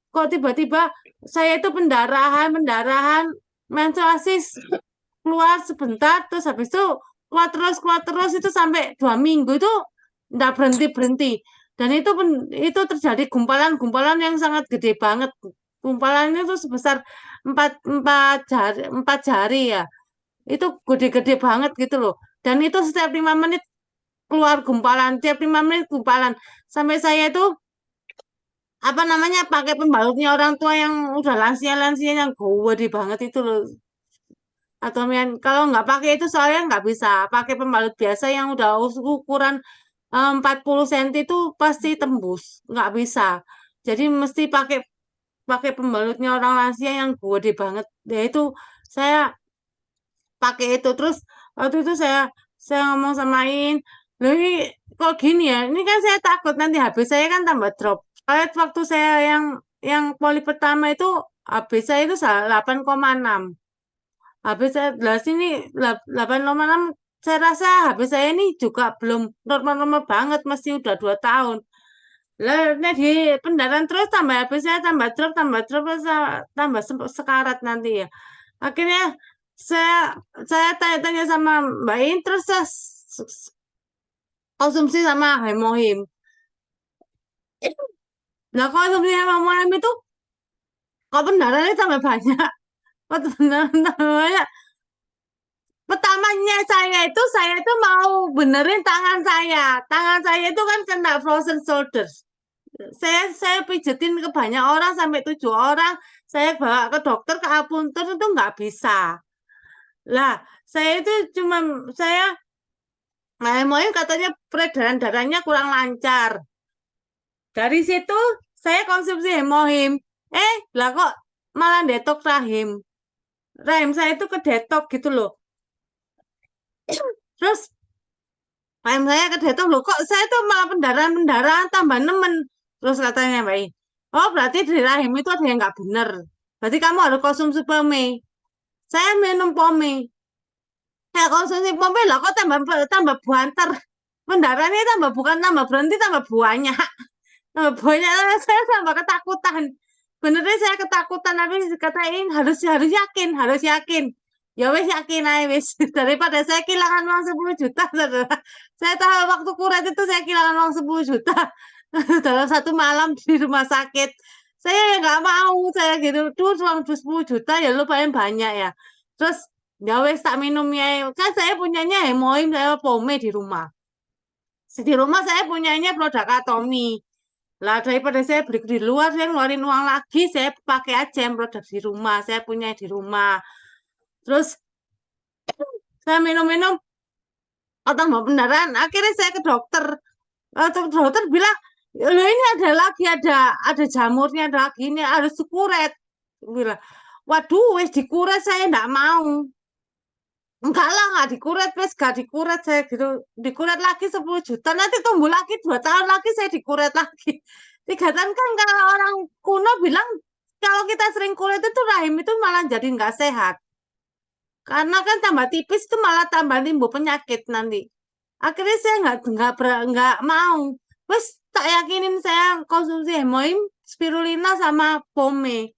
Kok tiba-tiba saya itu pendarahan menstruasi keluar sebentar, terus habis itu kuat terus itu sampai 2 minggu itu nggak berhenti. Dan itu terjadi gumpalan-gumpalan yang sangat gede banget. Gumpalannya itu sebesar 4 jari ya. Itu gede-gede banget gitu loh. Dan itu setiap 5 menit keluar gumpalan, tiap 5 menit gumpalan. Sampai saya itu apa namanya pakai pembalutnya orang tua yang udah lansia-lansia yang gede banget itu loh. Atau kalau nggak pakai itu soalnya nggak bisa pakai pembalut biasa yang udah ukuran 40 cm itu pasti tembus, nggak bisa. Jadi mesti pakai pakai pembalutnya orang lansia yang gede banget. Ya itu saya pakai itu terus waktu itu saya ngomong samain, loh ini kok gini ya? Ini kan saya takut nanti HP saya kan tambah drop. Soalnya waktu saya yang poli pertama itu HP saya itu 8,6. HP saya lah sini 8,6. Saya rasa HP saya ini juga belum normal-normal banget, masih udah 2 tahun. Lah ini di pendaran terus tambah HP saya tambah drop tambah sekarat nanti ya. Akhirnya saya tanya-tanya sama Mbak In terus saya konsumsi sama hemohim. Nah konsumsi hemohim itu kok pendarannya tambah banyak. Kok pendaran tambah banyak. Pertamanya saya itu mau benerin tangan saya. Tangan saya itu kan kena frozen shoulders. Saya pijetin ke banyak orang sampai 7 orang. Saya bawa ke dokter ke apuntur itu nggak bisa. Lah, saya itu cuma hemohim katanya peredaran darahnya kurang lancar. Dari situ saya konsumsi hemohim. Lah kok malah detok rahim. Rahim saya itu kedetok gitu loh. Terus rahim saya kedetok loh. Kok saya tuh malah pendarahan tambah nemen. Terus katanya Mbak In, oh berarti di rahim itu ada yang nggak bener. Berarti kamu harus konsumsi pome. Saya minum pome. Saya konsumsi pome lah kok tambah buanter. Pendarahannya bukan tambah berhenti tambah banyak. Banyak saya tambah ketakutan. Benernya saya ketakutan tapi katain harus yakin. Ya wes yakin aja wes daripada saya kehilangan uang 10 juta. Saudara. Saya tahu waktu kuret itu saya kehilangan uang 10 juta dalam 1 malam di rumah sakit. Saya nggak mau saya gitu. Tuh uang 10 juta ya lumayan banyak ya. Terus ya wes tak minumnya. Kan saya punyanya hemohim saya pome di rumah. Di rumah saya punyanya produk Atomi. Lah daripada saya beli di luar, saya ngeluarin uang lagi, saya pakai aja yang produk di rumah. Saya punya di rumah. Terus saya minum-minum, oh tambah pendarahan. Akhirnya saya ke dokter. Dokter bilang, loh ini ada jamurnya, ada lagi ini harus dikuret. Bilang, waduh, wes dikuret saya enggak mau. Enggak lah, enggak dikuret, wes enggak dikuret saya gitu. Dikuret lagi 10 juta, nanti tumbuh lagi 2 tahun lagi saya dikuret lagi. 3 tahun kan kalau orang kuno bilang kalau kita sering kuret itu rahim itu malah jadi nggak sehat. Karena kan tambah tipis itu malah tambah timbul penyakit nanti. Akhirnya saya nggak mau. Wes tak yakinin saya konsumsi hemohim, spirulina sama pome.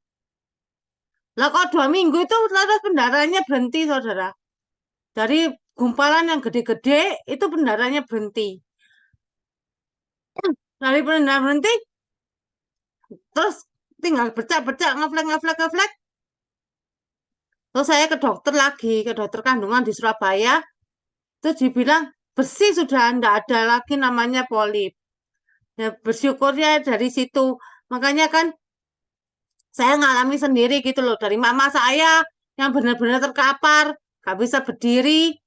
Lah kok 2 minggu itu terus pendarahannya berhenti saudara. Dari gumpalan yang gede-gede itu pendarahannya berhenti. Dari pendarahan berhenti, terus tinggal bercak-bercak ngeflek. Terus saya ke dokter lagi, ke dokter kandungan di Surabaya. Terus dibilang bersih sudah, enggak ada lagi namanya polip. Ya bersyukurnya dari situ. Makanya kan saya ngalami sendiri gitu loh. Dari mama saya yang benar-benar terkapar, nggak bisa berdiri.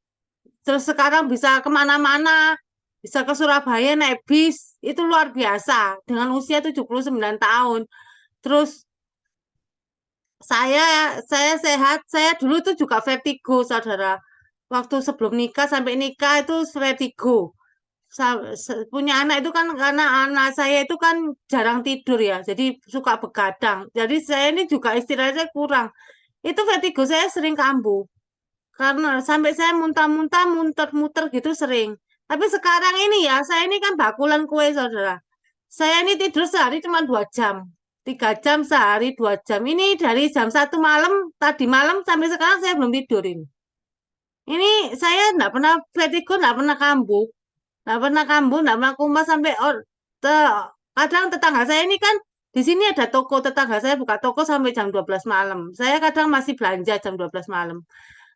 Terus sekarang bisa kemana-mana. Bisa ke Surabaya naik bis. Itu luar biasa. Dengan usia 79 tahun. Terus saya sehat. Saya dulu tuh juga vertigo, saudara. Waktu sebelum nikah sampai nikah itu vertigo. Punya anak itu kan karena anak saya itu kan jarang tidur ya, jadi suka begadang. Jadi saya ini juga istirahatnya kurang. Itu vertigo saya sering kambuh. Karena sampai saya muntah-muntah, muter-muter gitu sering. Tapi sekarang ini ya, saya ini kan bakulan kue, saudara. Saya ini tidur sehari cuma 2 jam. 3 jam sehari, 2 jam. Ini dari jam 1 malam, tadi malam sampai sekarang saya belum tidur ini. Ini saya enggak pernah vertigo, enggak pernah kambuh. Enggak pernah kambuh, enggak pernah kumas sampai kadang tetangga saya ini kan di sini ada toko, tetangga saya buka toko sampai jam 12 malam. Saya kadang masih belanja jam 12 malam.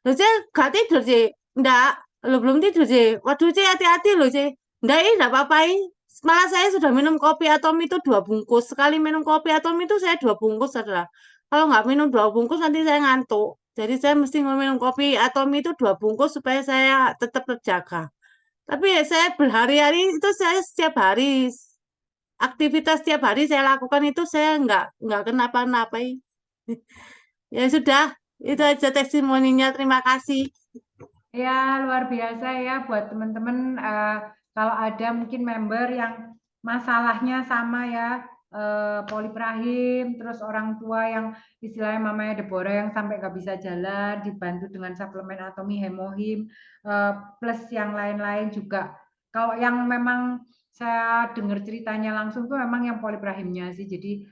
Loh, saya nggak tidur, sih. Enggak. Lo belum tidur, sih. Waduh, sih hati-hati loh, sih. Enggak, ini enggak apa-apa. Malah saya sudah minum kopi atom itu 2 bungkus. Sekali minum kopi atom itu saya 2 bungkus adalah. Kalau nggak minum 2 bungkus nanti saya ngantuk. Jadi saya mesti minum kopi atom itu 2 bungkus supaya saya tetap terjaga. Tapi saya berhari-hari itu saya setiap hari aktivitas setiap hari saya lakukan itu saya nggak kenapa-napa. Ya sudah, itu aja testimoninya. Terima kasih. Ya, luar biasa ya buat teman-teman. Kalau ada mungkin member yang masalahnya sama ya, polip rahim, terus orang tua yang istilahnya mamanya Deborah yang sampai nggak bisa jalan, dibantu dengan suplemen Atomi Hemohim, plus yang lain-lain juga. Kalau yang memang saya dengar ceritanya langsung tuh memang yang polip rahimnya sih. Jadi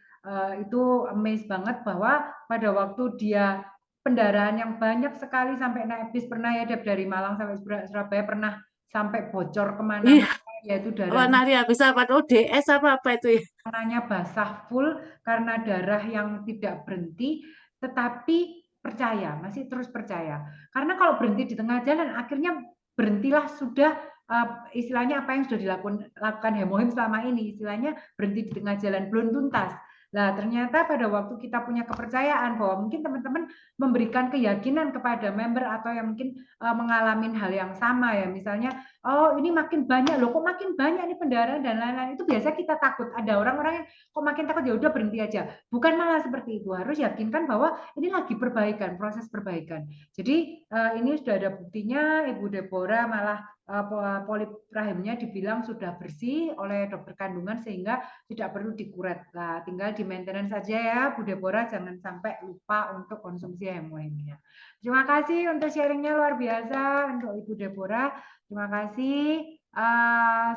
itu amazed banget bahwa pada waktu dia pendarahan yang banyak sekali sampai naik bis, pernah ya Deb, dari Malang sampai Surabaya, pernah sampai bocor Iya, kemana-mana, yaitu apa darahnya nari habis apa? Oh, DS apa itu ya? warnanya basah full karena darah yang tidak berhenti, tetapi percaya, masih terus percaya. Karena kalau berhenti di tengah jalan, akhirnya berhentilah sudah, istilahnya apa yang sudah dilakukan Hemohim selama ini, istilahnya berhenti di tengah jalan, belum tuntas. Nah, ternyata pada waktu kita punya kepercayaan bahwa mungkin teman-teman memberikan keyakinan kepada member atau yang mungkin mengalami hal yang sama ya, misalnya, oh ini makin banyak loh, kok makin banyak nih pendarahan dan lain-lain, itu biasa kita takut. Ada orang-orang yang kok makin takut, ya udah berhenti aja. Bukan malah seperti itu, harus yakinkan bahwa ini lagi perbaikan, proses perbaikan. Jadi ini sudah ada buktinya, Ibu Deborah malah polip rahimnya dibilang sudah bersih oleh dokter kandungan sehingga tidak perlu dikuret. Nah, tinggal di maintenance saja ya, Bu Deborah, jangan sampai lupa untuk konsumsi hemohimnya. Terima kasih untuk sharingnya luar biasa untuk Ibu Deborah. Terima kasih.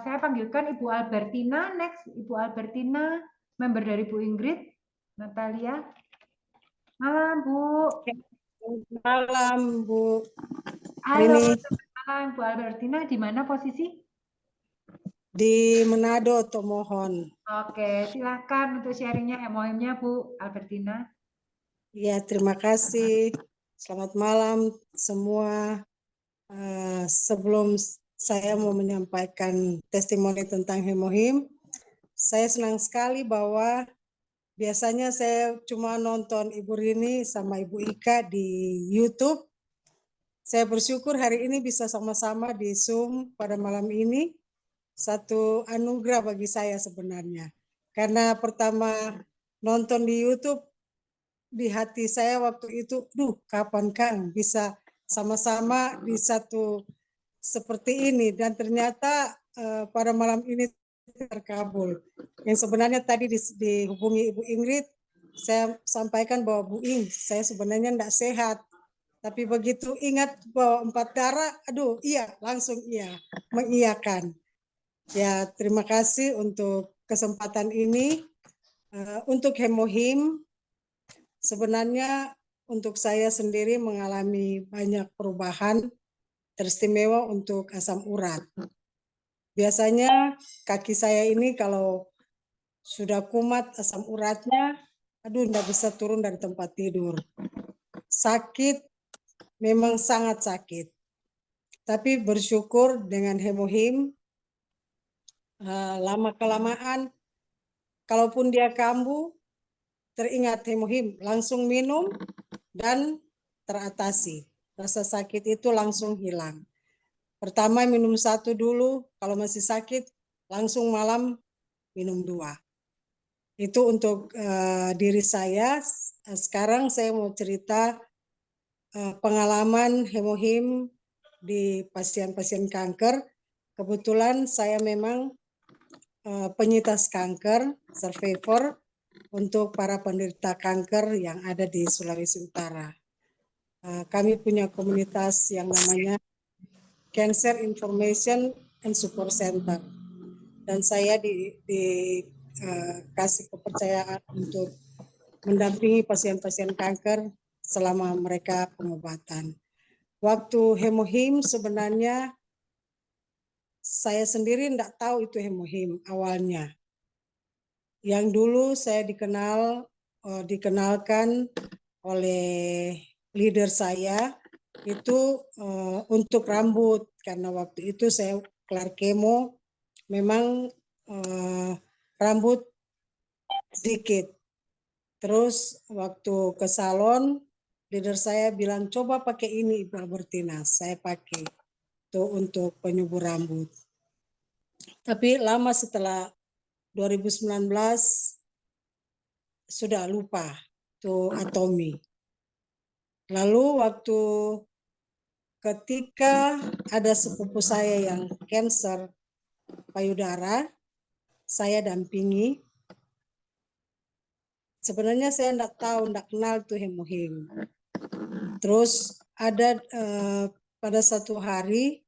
Saya panggilkan Ibu Albertina next. Ibu Albertina, member dari Bu Ingrid, Natalia. Malam, Bu. Malam, Bu. Halo, Ini malam, Bu Albertina. Di mana posisi? di Manado, Tomohon. Oke, silakan untuk sharingnya hemohimnya, Bu Albertina. Ya, terima kasih. Selamat malam semua. Sebelum saya mau menyampaikan testimoni tentang hemohim, saya senang sekali bahwa biasanya saya cuma nonton Ibu Rini sama Ibu Ika di YouTube. Saya bersyukur hari ini bisa sama-sama di Zoom pada malam ini. Satu anugerah bagi saya sebenarnya. Karena pertama nonton di YouTube, di hati saya waktu itu, kapan Kang bisa sama-sama di satu seperti ini. Dan ternyata pada malam ini terkabul. Yang sebenarnya tadi dihubungi Ibu Ingrid, saya sampaikan bahwa Bu Ing, saya sebenarnya tidak sehat. Tapi begitu ingat bahwa 4 darah, iya, langsung iya, mengiyakan. Ya, terima kasih untuk kesempatan ini. Untuk hemohim, sebenarnya untuk saya sendiri mengalami banyak perubahan, teristimewa untuk asam urat. Biasanya kaki saya ini kalau sudah kumat asam uratnya, tidak bisa turun dari tempat tidur. Sakit, memang sangat sakit. Tapi bersyukur dengan hemohim, lama-kelamaan, kalaupun dia kambuh, teringat hemohim, langsung minum dan teratasi. Rasa sakit itu langsung hilang. Pertama minum 1 dulu, kalau masih sakit, langsung malam minum 2. Itu untuk diri saya. Sekarang saya mau cerita pengalaman hemohim di pasien-pasien kanker. Kebetulan saya memang penyintas kanker, survivor, untuk para penderita kanker yang ada di Sulawesi Utara. Kami punya komunitas yang namanya Cancer Information and Support Center. Dan saya dikasih kepercayaan untuk mendampingi pasien-pasien kanker selama mereka pengobatan. Waktu hemohim sebenarnya saya sendiri tidak tahu itu hemohim awalnya. Yang dulu saya dikenalkan oleh leader saya itu untuk rambut, karena waktu itu saya kelar kemo, memang rambut sedikit. Terus waktu ke salon, leader saya bilang coba pakai ini Ibu Albertina, saya pakai itu untuk penyubur rambut. Tapi lama setelah 2019 sudah lupa itu Atomy. Lalu waktu ketika ada sepupu saya yang kanker payudara, saya dampingi. Sebenarnya saya tidak tahu, tidak kenal itu hemohim. Terus ada pada satu hari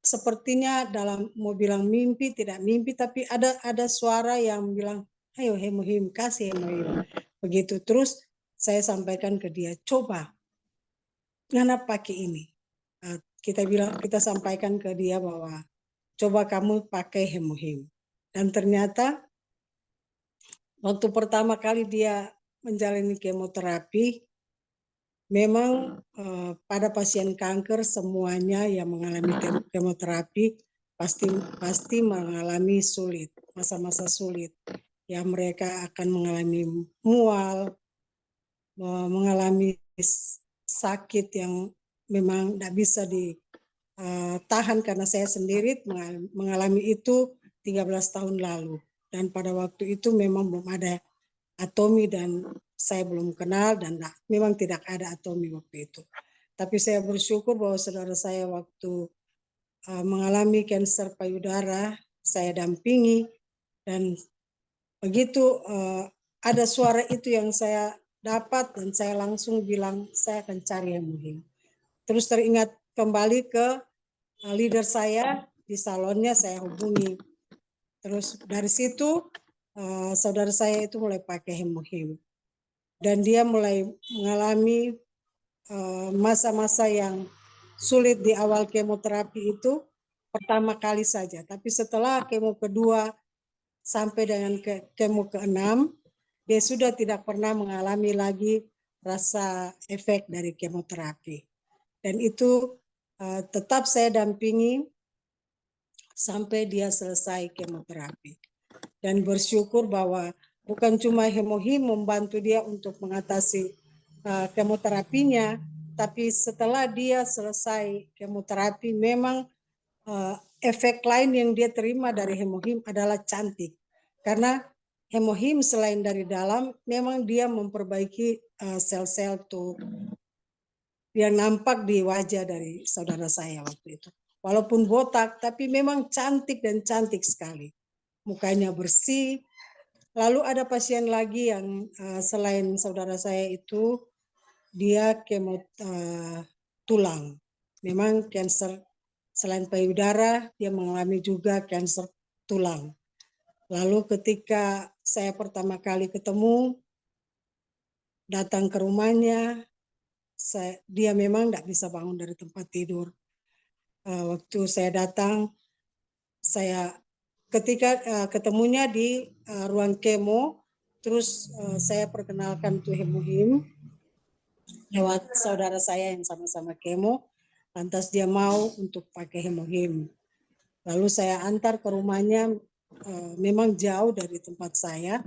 sepertinya dalam mau bilang mimpi, tidak mimpi, tapi ada suara yang bilang, ayo hemohim, kasih hemohim. Begitu. Terus saya sampaikan ke dia, coba, Ngana pakai ini. Kita sampaikan ke dia bahwa coba kamu pakai hemohim. Dan ternyata waktu pertama kali dia menjalani kemoterapi, memang pada pasien kanker semuanya yang mengalami kemoterapi pasti mengalami sulit, masa-masa sulit. Ya mereka akan mengalami mual, mengalami sakit yang memang tidak bisa ditahan, karena saya sendiri mengalami itu 13 tahun lalu. Dan pada waktu itu memang belum ada Atomy dan saya belum kenal dan memang tidak ada Atomy waktu itu. Tapi saya bersyukur bahwa saudara saya waktu mengalami kanker payudara, saya dampingi dan begitu ada suara itu yang saya dapat dan saya langsung bilang saya akan cari hemohim. Terus teringat kembali ke leader saya di salonnya, saya hubungi. Terus dari situ saudara saya itu mulai pakai hemohim. Dan dia mulai mengalami masa-masa yang sulit di awal kemoterapi itu pertama kali saja. Tapi setelah kemo kedua sampai dengan kemo ke-6, dia sudah tidak pernah mengalami lagi rasa efek dari kemoterapi. Dan itu tetap saya dampingi sampai dia selesai kemoterapi. Dan bersyukur bahwa bukan cuma hemohim membantu dia untuk mengatasi kemoterapinya, tapi setelah dia selesai kemoterapi memang efek lain yang dia terima dari hemohim adalah cantik. Karena hemohim selain dari dalam, memang dia memperbaiki sel-sel tuh yang nampak di wajah dari saudara saya waktu itu. Walaupun botak, tapi memang cantik dan cantik sekali. Mukanya bersih. Lalu ada pasien lagi yang selain saudara saya itu, dia kemo tulang. Memang kanker selain payudara, dia mengalami juga kanker tulang. Lalu ketika saya pertama kali ketemu, datang ke rumahnya, dia memang tidak bisa bangun dari tempat tidur. Waktu saya datang, ketika ketemunya di ruang kemo, terus saya perkenalkan tuh hemohim lewat saudara saya yang sama-sama kemo, lantas dia mau untuk pakai hemohim. Lalu saya antar ke rumahnya, memang jauh dari tempat saya.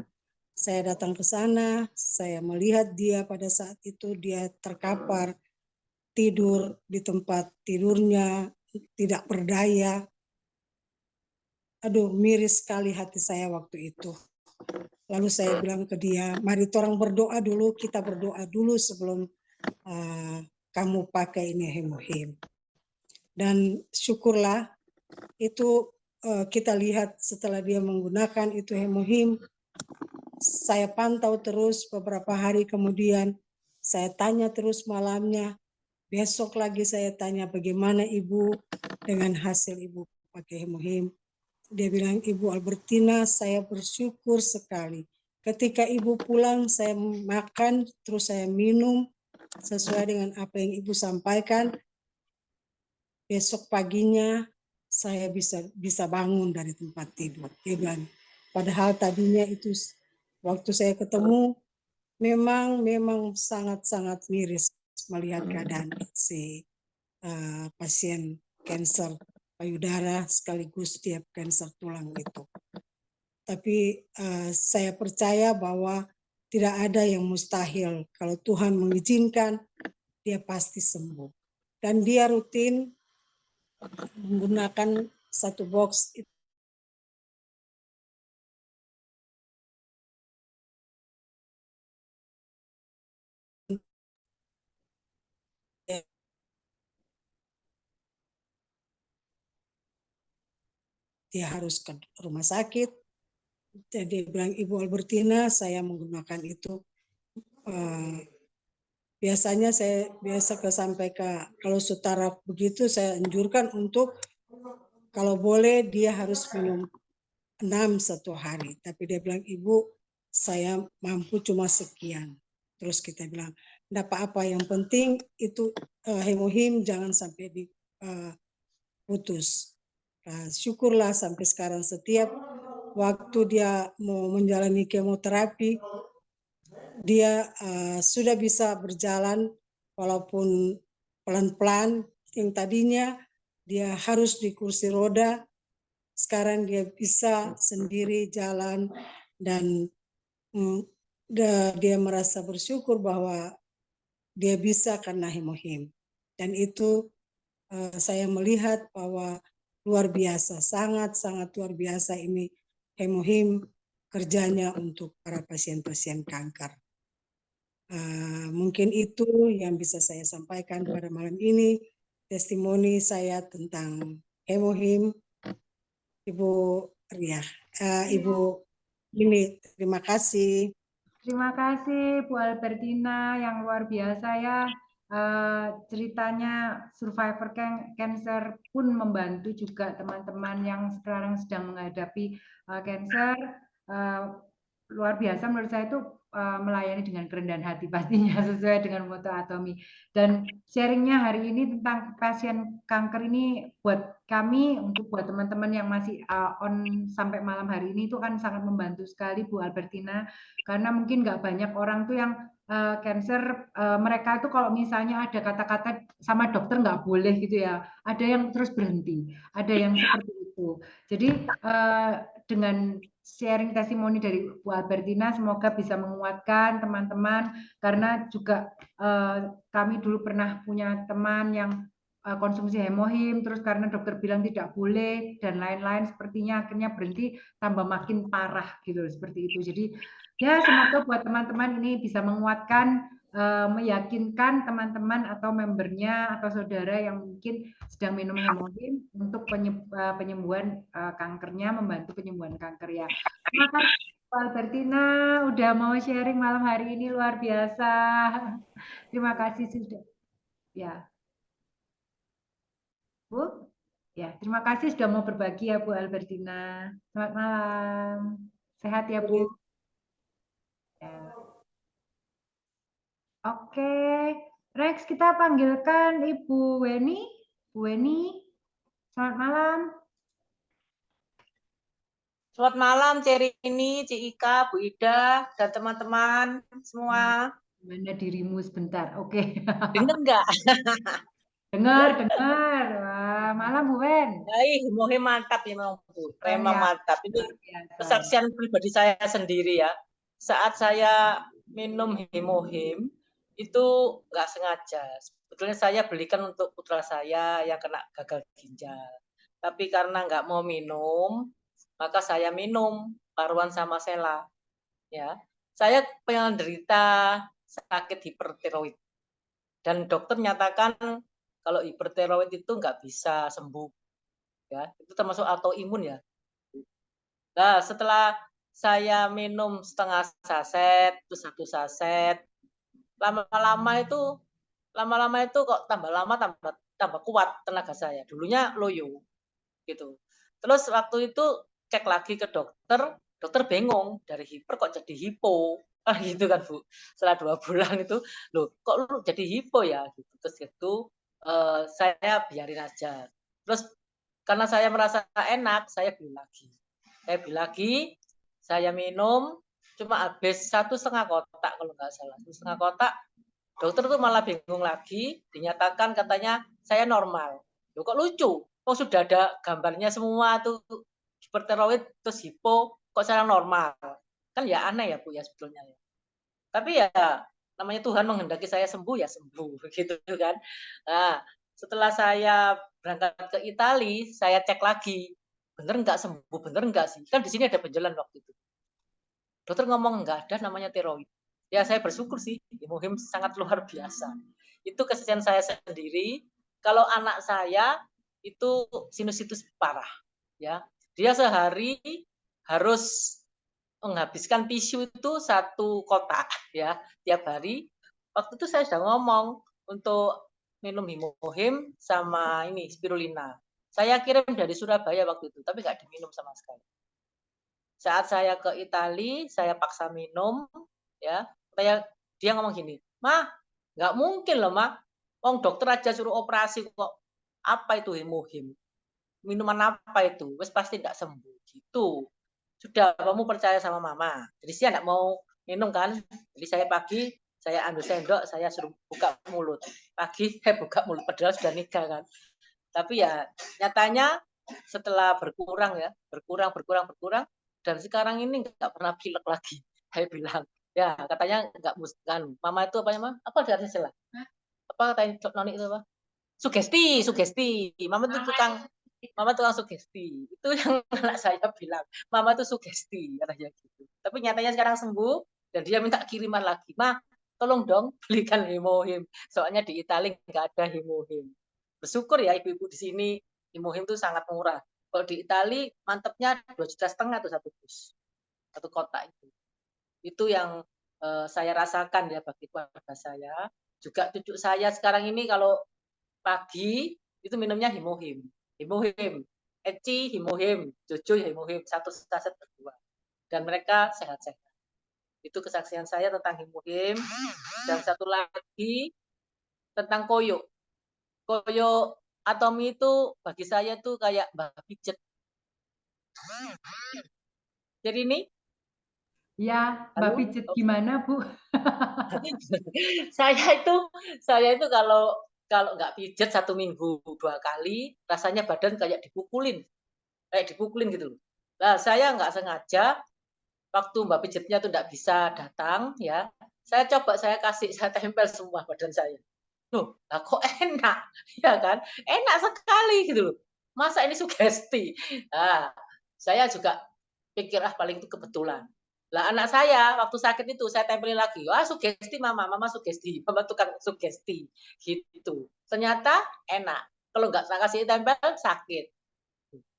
Saya datang ke sana, saya melihat dia pada saat itu dia terkapar, tidur di tempat tidurnya, tidak berdaya. Aduh, miris sekali hati saya waktu itu. Lalu saya bilang ke dia, mari orang berdoa dulu, kita berdoa dulu sebelum kamu pakai ini hemohim. Dan syukurlah itu kita lihat setelah dia menggunakan itu hemohim, saya pantau terus beberapa hari kemudian, saya tanya terus malamnya, besok lagi saya tanya bagaimana ibu dengan hasil ibu pakai hemohim. Dia bilang, Ibu Albertina, saya bersyukur sekali. Ketika ibu pulang, saya makan, terus saya minum, sesuai dengan apa yang Ibu sampaikan, besok paginya saya bisa bangun dari tempat tidur. Dia bilang, padahal tadinya itu waktu saya ketemu memang sangat-sangat miris melihat keadaan si pasien kanker payudara sekaligus dia kanker tulang itu. Tapi saya percaya bahwa tidak ada yang mustahil. Kalau Tuhan mengizinkan, dia pasti sembuh. Dan dia rutin menggunakan satu box itu. Dia harus ke rumah sakit. Jadi dia bilang, Ibu Albertina, saya menggunakan itu. Biasanya saya sampai ke kalau setara begitu saya anjurkan untuk kalau boleh dia harus minum 6 satu hari. Tapi dia bilang, Ibu, saya mampu cuma sekian. Terus kita bilang, enggak apa-apa, yang penting itu hemohim jangan sampai diputus. Syukurlah sampai sekarang setiap waktu dia mau menjalani kemoterapi, dia sudah bisa berjalan walaupun pelan-pelan. Yang tadinya dia harus di kursi roda, sekarang dia bisa sendiri jalan dan dia merasa bersyukur bahwa dia bisa karena hemohim. Dan itu saya melihat bahwa luar biasa, sangat-sangat luar biasa ini hemohim kerjanya untuk para pasien-pasien kanker. Mungkin itu yang bisa saya sampaikan pada malam ini, testimoni saya tentang hemohim. Ibu Ria, Ibu ini terima kasih. Terima kasih Bu Albertina yang luar biasa ya. Ceritanya survivor cancer pun membantu juga teman-teman yang sekarang sedang menghadapi cancer. Luar biasa menurut saya itu melayani dengan kerendahan hati pastinya sesuai dengan moto Atomi. Dan sharingnya hari ini tentang pasien kanker ini buat kami, untuk buat teman-teman yang masih on sampai malam hari ini itu kan sangat membantu sekali Bu Albertina, karena mungkin nggak banyak orang tuh yang cancer, mereka itu kalau misalnya ada kata-kata sama dokter nggak boleh gitu ya, ada yang terus berhenti, ada yang seperti itu. Jadi dengan sharing testimoni dari Bu Albertina semoga bisa menguatkan teman-teman, karena juga kami dulu pernah punya teman yang konsumsi hemohim, terus karena dokter bilang tidak boleh dan lain-lain, sepertinya akhirnya berhenti, tambah makin parah gitu seperti itu. Jadi ya semoga buat teman-teman ini bisa menguatkan, meyakinkan teman-teman atau membernya atau saudara yang mungkin sedang minum hemohim untuk penyembuhan kankernya, membantu penyembuhan kanker ya. Terima kasih Pak Albertina udah mau sharing malam hari ini, luar biasa. Terima kasih sudah. Ya. Bu, ya terima kasih sudah mau berbagi ya Bu Albertina. Selamat malam. Sehat ya Bu. Ya. Oke, Rex kita panggilkan Ibu Weni. Bu Weni, selamat malam. Selamat malam, Cerini, Ci Ika, Bu Ida, dan teman-teman semua. Mana dirimu sebentar, oke. Dengar nggak? Dengar. Wah, malam Bu Wen. Baik, hemohim mantap ya, Bu. Memang mantap. Itu kesaksian pribadi saya sendiri ya. Saat saya minum hemohim, itu nggak sengaja. Sebetulnya saya belikan untuk putra saya yang kena gagal ginjal. Tapi karena nggak mau minum, maka saya minum paruan sama Sela. Ya, saya penderita sakit hipertiroid. Dan dokter nyatakan kalau hipertiroid itu nggak bisa sembuh, ya itu termasuk autoimun ya. Nah setelah saya minum setengah saset, terus 1 saset, lama-lama itu kok tambah lama tambah kuat tenaga saya. Dulunya loyo, gitu. Terus waktu itu cek lagi ke dokter, dokter bingung dari hiper kok jadi hipo, gitu kan Bu. Setelah 2 bulan itu, loh kok lu jadi hipo ya? Gitu. Terus itu saya biarin aja. Terus karena saya merasa enak, saya beli lagi. Saya minum, cuma habis 1,5 kotak kalau nggak salah. 1,5 kotak, dokter tuh malah bingung lagi, dinyatakan katanya saya normal. Loh kok lucu? Kok sudah ada gambarnya semua tuh hipertiroid terus hipo, kok saya normal? Kan ya aneh ya Bu ya sebetulnya ya. Tapi ya namanya Tuhan menghendaki saya sembuh ya sembuh begitu kan. Nah, setelah saya berangkat ke Italia, saya cek lagi, bener nggak sembuh, bener nggak sih? Kan di sini ada penjelan waktu itu. Dokter ngomong nggak ada namanya tiroid. Ya saya bersyukur sih, Hemohim sangat luar biasa. Itu kesaksian saya sendiri. Kalau anak saya itu sinusitis parah, ya. Dia sehari harus menghabiskan tisu itu 1 kotak ya tiap hari. Waktu itu saya sudah ngomong untuk minum Hemohim sama ini spirulina. Saya kirim dari Surabaya waktu itu, tapi nggak diminum sama sekali. Saat saya ke Italia, saya paksa minum, ya. Dia ngomong gini, "Mah, nggak mungkin loh, Mah. Wong dokter aja suruh operasi kok. Apa itu Hemohim? Minuman apa itu? Wes pasti nggak sembuh." Gitu. Sudah, kamu percaya sama Mama. Jadi saya nggak mau minum kan. Jadi saya pagi, saya ambil sendok, saya suruh buka mulut. Pagi saya buka mulut, padahal sudah nikah kan. Tapi ya nyatanya setelah berkurang ya, berkurang, dan sekarang ini nggak pernah pilek lagi. Saya bilang, ya katanya nggak kan. Mama itu apa namanya? Apa artinya istilah? Apa katanya Noni itu apa? Sugesti. Mama tukang sugesti. Itu yang anak saya bilang. Mama itu sugesti katanya gitu. Tapi nyatanya sekarang sembuh dan dia minta kiriman lagi. Ma, tolong dong belikan Hemohim. Soalnya di Italia nggak ada Hemohim. Bersyukur ya ibu-ibu di sini Hemohim itu sangat murah. Kalau di Italia mantepnya 2,5 juta tuh 1 dus. 1 kotak itu. Itu yang saya rasakan ya bagi keluarga saya. Juga cucu saya sekarang ini kalau pagi itu minumnya Hemohim. Eci Hemohim, Jojo Hemohim, 1 saset berdua. Dan mereka sehat-sehat. Itu kesaksian saya tentang Hemohim. Dan satu lagi tentang koyo. Koyo Atomi itu bagi saya tuh kayak mbak pijet. Jadi ini? Ya, Mbak pijet gimana Bu? saya itu kalau nggak pijet 1 minggu 2 kali, rasanya badan kayak dipukulin gitu loh. Nah, saya nggak sengaja waktu mbak pijetnya tuh nggak bisa datang ya, saya tempel semua badan saya. Loh, lah kok enak, ya kan? Enak sekali gitu loh. Masa ini sugesti? Nah, saya juga pikir paling itu kebetulan. Lah anak saya waktu sakit itu saya tempelin lagi, wah sugesti mama sugesti, mama tukang sugesti, gitu. Ternyata enak. Kalau nggak saya kasih tempel sakit.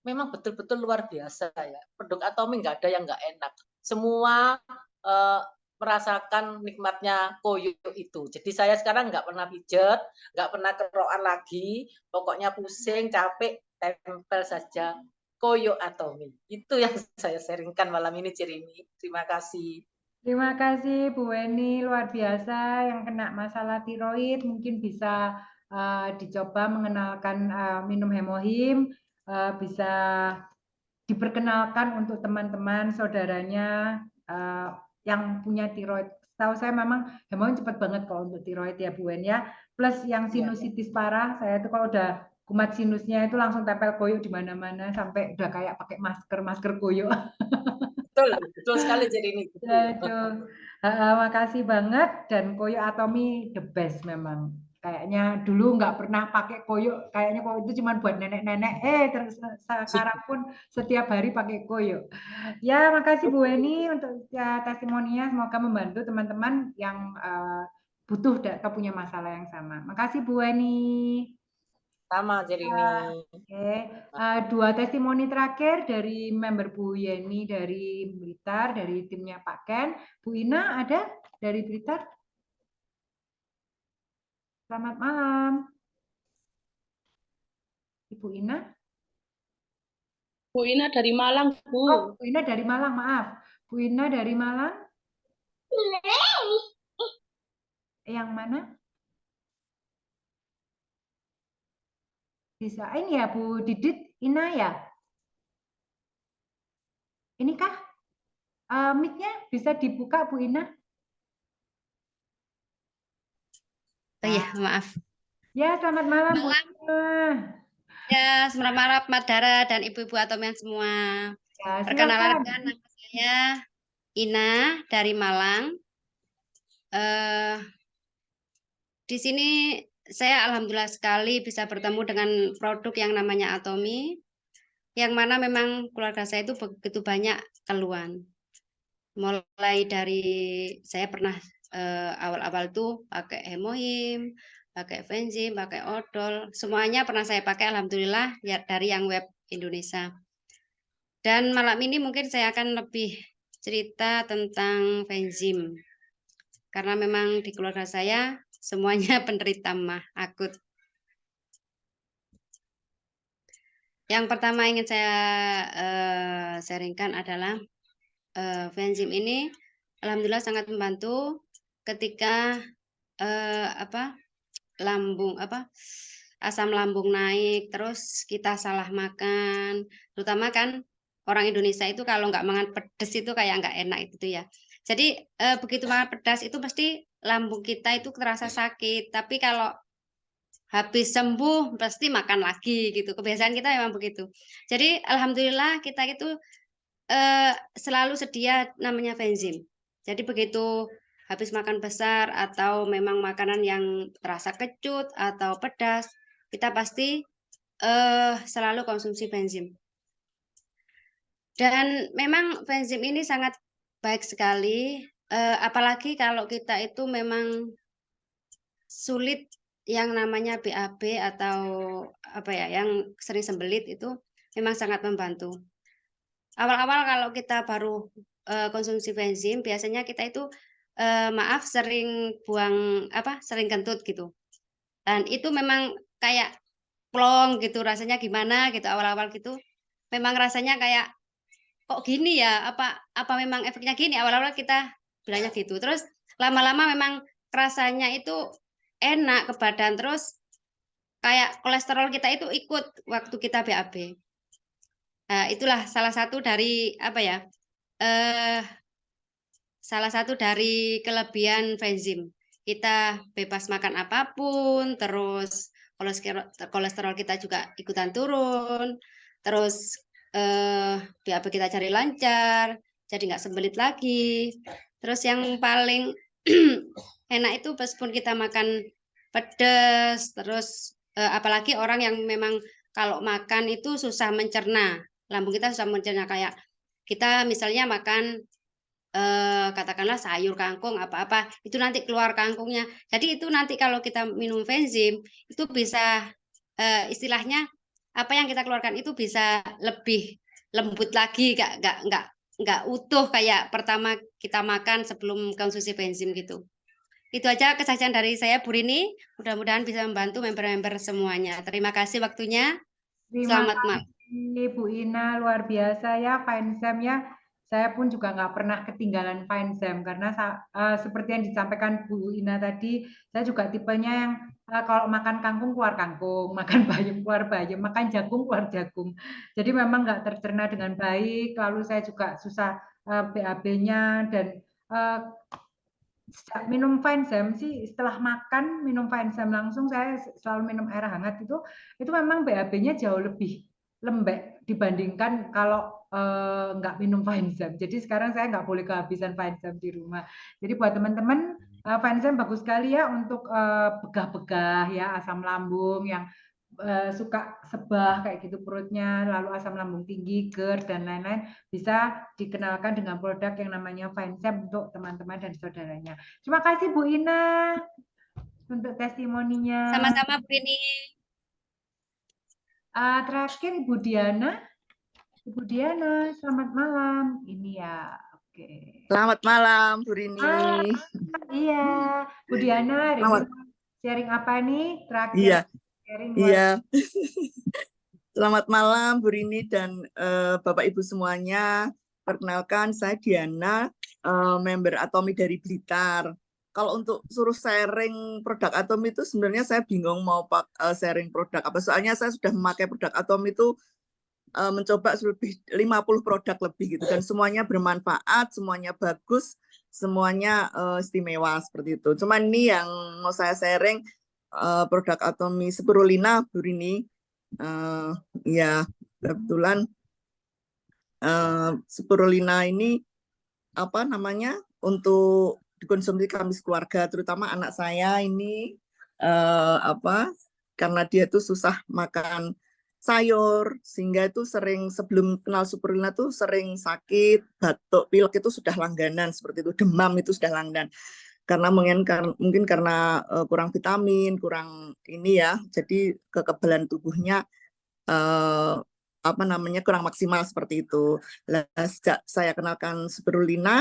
Memang betul-betul luar biasa ya. Produk Atomi nggak ada yang nggak enak. Semua merasakan nikmatnya koyo itu. Jadi saya sekarang nggak pernah pijet, nggak pernah kerokan lagi, pokoknya pusing, capek, tempel saja. Koyo Atomi. Itu yang saya sharingkan malam ini, Cirini. Terima kasih. Terima kasih Bu Weni, luar biasa yang kena masalah tiroid mungkin bisa dicoba mengenalkan minum Hemohim, bisa diperkenalkan untuk teman-teman saudaranya yang punya tiroid. Tahu saya memang Hemohim cepat banget kalau untuk tiroid ya Bu Weni ya. Plus yang sinusitis parah, saya itu kalau udah kumat sinusnya itu langsung tempel koyo di mana-mana sampai udah kayak pakai masker koyo. Betul sekali Cirini. Makasih banget dan koyo Atomi the best memang. Kayaknya dulu nggak pernah pakai koyo, kayaknya koyo itu cuma buat nenek-nenek. Terus sekarang pun setiap hari pakai koyo. Ya, makasih Bu Weni untuk testimoninya. Semoga membantu teman-teman yang butuh atau punya masalah yang sama. Makasih Bu Weni. Sama Cirini. Oke, 2 testimoni terakhir dari member Bu Yeni dari Blitar, dari timnya Pak Ken. Bu Ina ada dari Blitar? Selamat malam. Ibu Ina? Bu Ina dari Malang, Bu. Oh, Bu Ina dari Malang, maaf. Bu Ina dari Malang? Yang mana? Bisa ini ya Bu Didit, Ina ya? Inikah? Mic-nya bisa dibuka Bu Ina? Oh iya, maaf. Ya, selamat malam Bu Malam. Ina. Ya, selamat malam Mbak Dara dan Ibu-ibu Atomian semua. Ya, Perkenalkan, silakan. nama saya Ina dari Malang. Di sini saya alhamdulillah sekali bisa bertemu dengan produk yang namanya Atomi, yang mana memang keluarga saya itu begitu banyak keluhan. Mulai dari saya pernah awal-awal tuh pakai Hemohim, pakai Fenzim, pakai odol, semuanya pernah saya pakai alhamdulillah ya dari yang web Indonesia. Dan malam ini mungkin saya akan lebih cerita tentang Fenzim. Karena memang di keluarga saya semuanya penderita MAH akut. Yang pertama ingin saya sharingkan adalah Fenzim ini alhamdulillah sangat membantu ketika asam lambung naik, terus kita salah makan, terutama kan orang Indonesia itu kalau nggak makan pedas itu kayak nggak enak itu ya. Jadi begitu makan pedas itu pasti lambung kita itu terasa sakit, tapi kalau habis sembuh pasti makan lagi gitu. Kebiasaan kita memang begitu. Jadi alhamdulillah kita itu selalu sedia namanya Fenzim. Jadi begitu habis makan besar atau memang makanan yang terasa kecut atau pedas, kita pasti selalu konsumsi Fenzim. Dan memang Fenzim ini sangat baik sekali, apalagi kalau kita itu memang sulit yang namanya BAB atau apa ya, yang sering sembelit itu memang sangat membantu. Awal-awal kalau kita baru konsumsi Fenzim, biasanya kita itu sering sering kentut gitu. Dan itu memang kayak plong gitu, rasanya gimana gitu awal-awal gitu. Memang rasanya kayak kok gini ya? Apa memang efeknya gini? Awal-awal kita bilangnya gitu. Terus lama-lama memang rasanya itu enak ke badan, terus kayak kolesterol kita itu ikut waktu kita BAB. Nah, itulah salah satu dari salah satu dari kelebihan Fenzim. Kita bebas makan apapun, terus kolesterol kita juga ikutan turun, terus BAB kita cari lancar, jadi nggak sembelit lagi. Terus yang paling enak itu meskipun kita makan pedas, terus apalagi orang yang memang kalau makan itu susah mencerna, lambung kita susah mencerna, kayak kita misalnya makan katakanlah sayur kangkung apa-apa, itu nanti keluar kangkungnya. Jadi itu nanti kalau kita minum Fenzim itu bisa istilahnya apa yang kita keluarkan itu bisa lebih lembut lagi, nggak utuh kayak pertama kita makan sebelum konsumsi Fenzim gitu. Itu aja kesaksian dari saya, Bu Rini. Mudah-mudahan bisa membantu member-member semuanya. Terima kasih waktunya. Terima Selamat malam. kasih Bu Ina, luar biasa ya Fenzim ya. Saya pun juga nggak pernah ketinggalan Fenzim karena seperti yang disampaikan Bu Ina tadi, saya juga tipenya yang kalau makan kangkung keluar kangkung, makan bayam keluar bayam, makan jagung keluar jagung. Jadi memang nggak tercerna dengan baik. Lalu saya juga susah BAB-nya dan sejak minum Fenzim sih, setelah makan minum Fenzim langsung saya selalu minum air hangat itu memang BAB-nya jauh lebih lembek dibandingkan kalau nggak minum Fenzim. Jadi sekarang saya nggak boleh kehabisan Fenzim di rumah. Jadi buat teman-teman, Fenzim bagus sekali ya untuk begah-begah ya, asam lambung yang suka sebah kayak gitu perutnya, lalu asam lambung tinggi, GERD dan lain-lain, bisa dikenalkan dengan produk yang namanya Fenzim untuk teman-teman dan saudaranya. Terima kasih Bu Ina untuk testimoninya. Sama-sama Bu Rini. Terakhir Ibu Diana. Ibu Diana, selamat malam. Ini ya, oke. Selamat malam Bu Rini. Iya, Bu Diana hari ini sharing apa nih terakhir? Iya. Sharing Iya. Selamat malam Bu Rini dan Bapak Ibu semuanya. Perkenalkan, saya Diana, member Atomi dari Blitar. Kalau untuk suruh sharing produk Atomi itu sebenarnya saya bingung mau sharing produk apa. Soalnya saya sudah memakai produk Atomi itu mencoba lebih 50 produk lebih gitu, dan semuanya bermanfaat, semuanya bagus, semuanya istimewa seperti itu. Cuman ini yang mau saya sharing produk Atomi Spirulina, Bu Rini. Ya, kebetulan Spirulina ini apa namanya untuk dikonsumsi kami keluarga, terutama anak saya ini karena dia tuh susah makan sayur, sehingga itu sering sebelum kenal Spirulina tuh sering sakit, batuk, pilek itu sudah langganan seperti itu, demam itu sudah langganan. Karena mungkin karena kurang vitamin, kurang ini ya, jadi kekebalan tubuhnya kurang maksimal seperti itu. Sejak saya kenalkan Spirulina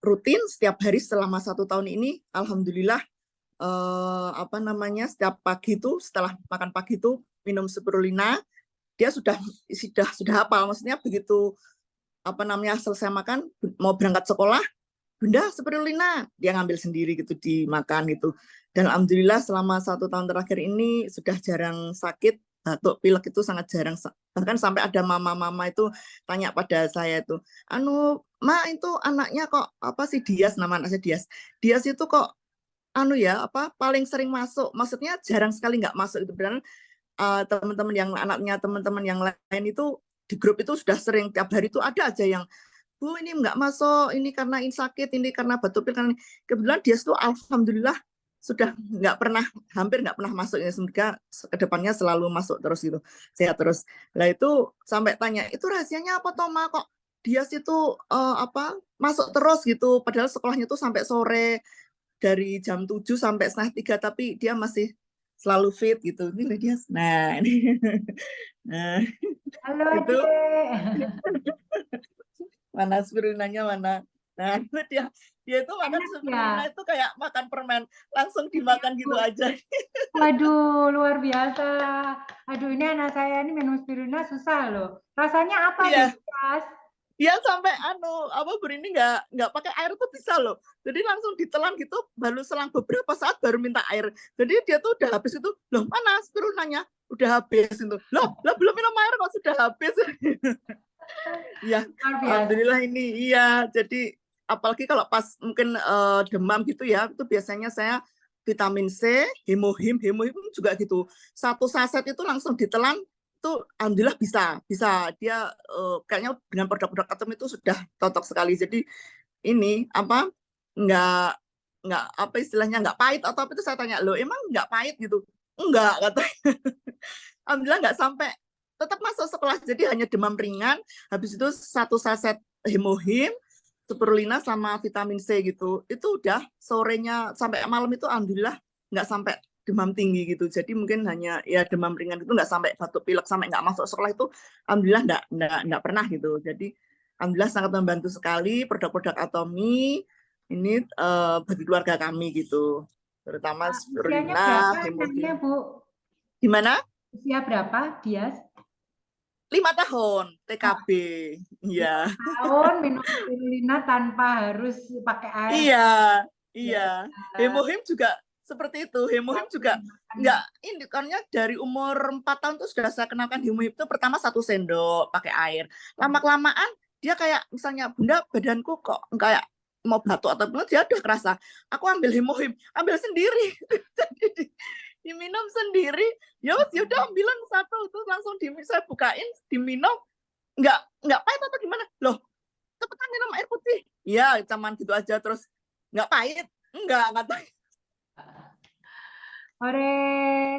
rutin setiap hari selama 1 tahun ini, alhamdulillah setiap pagi itu setelah makan pagi itu minum Spirulina, dia sudah hafal, maksudnya begitu selesai makan mau berangkat sekolah, Bunda Spirulina, dia ngambil sendiri gitu dimakan gitu. Dan alhamdulillah selama 1 tahun terakhir ini sudah jarang sakit, batuk pilek itu sangat jarang, bahkan sampai ada mama-mama itu tanya pada saya itu, Ma itu anaknya kok Dias, nama anaknya Dias itu kok paling sering masuk, maksudnya jarang sekali nggak masuk itu. Benar teman-teman yang anaknya teman-teman yang lain itu di grup itu sudah sering, tiap hari itu ada aja yang, Bu ini nggak masuk, ini karena ini sakit, ini karena batuk pilek, karena kebetulan Dias itu alhamdulillah sudah hampir nggak pernah masuk, ya semoga kedepannya selalu masuk terus gitu, sehat terus. Lah itu sampai tanya, itu rahasianya apa Toma kok Dias itu masuk terus gitu, padahal sekolahnya tuh sampai sore dari jam 7 sampai 2:30, tapi dia masih selalu fit gitu. Ini Dias. Nah, ini. Nah, Halo, itu Dek. mana Spirulinanya mana? Nah, itu dia itu makan Spirulina itu kayak makan permen, langsung dimakan gitu aja. Waduh, luar biasa. Aduh, ini anak saya ini minum Spirulina susah loh. Rasanya apa nih, Mas? Dia sampai Bu Rini nggak pakai air tuh bisa loh. Jadi langsung ditelan gitu, baru selang beberapa saat baru minta air. Jadi dia tuh udah habis itu, loh mana Spirulinanya? Udah habis itu. Loh belum minum air kok sudah habis. Ya, alhamdulillah ini iya. Jadi apalagi kalau pas mungkin demam gitu ya, itu biasanya saya vitamin C, hemohim juga gitu. 1 saset itu langsung ditelan, itu alhamdulillah bisa dia kayaknya dengan produk-produk Atomi itu sudah cocok sekali. Jadi ini nggak istilahnya nggak pahit atau apa, itu saya tanya, loh emang nggak pahit gitu? Enggak katanya. Alhamdulillah nggak sampai, tetap masuk sekolah, jadi hanya demam ringan, habis itu 1 saset hemohim, Spirulina sama vitamin C gitu, itu udah sorenya sampai malam itu alhamdulillah nggak sampai demam tinggi gitu. Jadi mungkin hanya ya demam ringan itu, nggak sampai batuk pilek, sampai nggak masuk sekolah itu alhamdulillah nggak pernah gitu. Jadi alhamdulillah sangat membantu sekali produk-produk Atomi ini bagi keluarga kami gitu, terutama Spirulina, hemoglobin. Bu? Gimana? Usia berapa, Dias? 5 tahun TKB. Iya. 5 tahun minum Spirulina tanpa harus pakai air. Iya. Hemohim juga seperti itu. Hemohim juga nggak indikannya dari umur 4 tahun tuh sudah saya kenalkan hemohim itu pertama 1 sendok pakai air. Lama-kelamaan dia kayak misalnya, Bunda badanku kok kayak mau batuk atau apa, dia udah kerasa. Aku ambil hemohim, ambil sendiri. Jadi diminum sendiri, ya udah ambilan 1 itu langsung saya bukain, diminum, nggak pahit atau gimana? Loh, cepetan minum air putih. Ya, cuman gitu aja, terus nggak pahit, nggak pahit. Ore,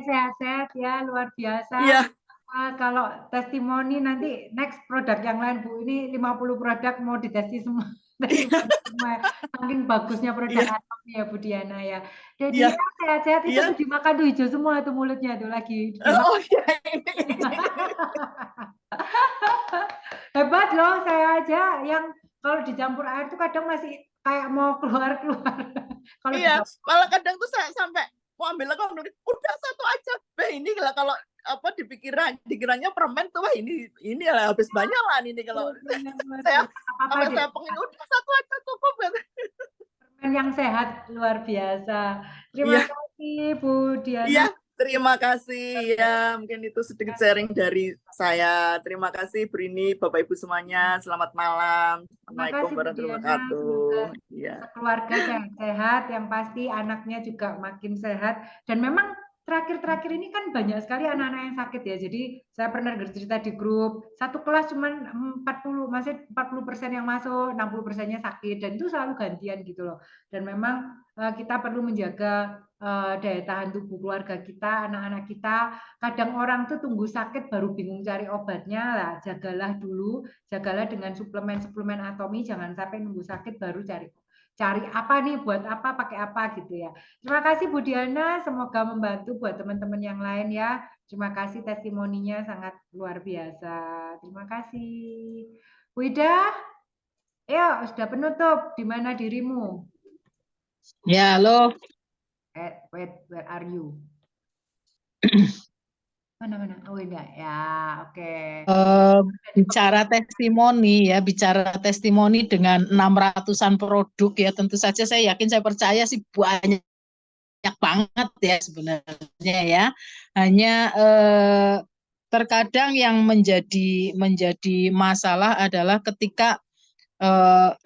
sehat-sehat ya, luar biasa. Iya. Kalau testimoni nanti next produk yang lain Bu, ini 50 produk mau ditesti semua. Saking bagusnya produk Atomi ya Bu Diana ya. Jadi sehat-sehat itu tuh dimakan tuh hijau semua tuh mulutnya tuh lagi. Oh iya. Hebat loh, saya aja yang kalau dicampur air tuh kadang masih kayak mau keluar-keluar. Iya, malah kadang tuh saya sampai mau ambil lagi, udah 1 aja. Ini kalau apa dikiranya permen tuh, wah ini lah habis banyak lah ini kalau saya sampai saya pengen udah satu aja cukup kan. Permen yang sehat luar biasa. Terima Iya. kasih Bu Diana. Iya, terima kasih ya. Mungkin itu sedikit sharing dari saya. Terima kasih Brini, Bapak Ibu semuanya. Selamat malam. Assalamualaikum warahmatullahi wabarakatuh. Iya. Keluarga sehat-sehat, yang pasti anaknya juga makin sehat. Dan memang terakhir-terakhir ini kan banyak sekali anak-anak yang sakit ya. Jadi saya pernah bercerita di grup, satu kelas cuma 40% yang masuk, 60%-nya sakit, dan itu selalu gantian gitu loh. Dan memang kita perlu menjaga daya tahan tubuh keluarga kita, anak-anak kita. Kadang orang tuh tunggu sakit baru bingung cari obatnya lah. Jagalah dulu, jagalah dengan suplemen-suplemen Atomi, jangan sampai nunggu sakit baru cari apa nih, buat apa, pakai apa gitu ya. Terima kasih Bu Diana, semoga membantu buat teman-teman yang lain ya. Terima kasih, testimoninya sangat luar biasa. Terima kasih. Bu Ida, ayo sudah penutup, di mana dirimu? Ya, halo. Wait, where are you? Mana? Oh enggak ya, oke. Bicara testimoni dengan 600-an produk ya, tentu saja saya yakin, saya percaya sih banyak banget ya sebenarnya ya. Hanya terkadang yang menjadi masalah adalah ketika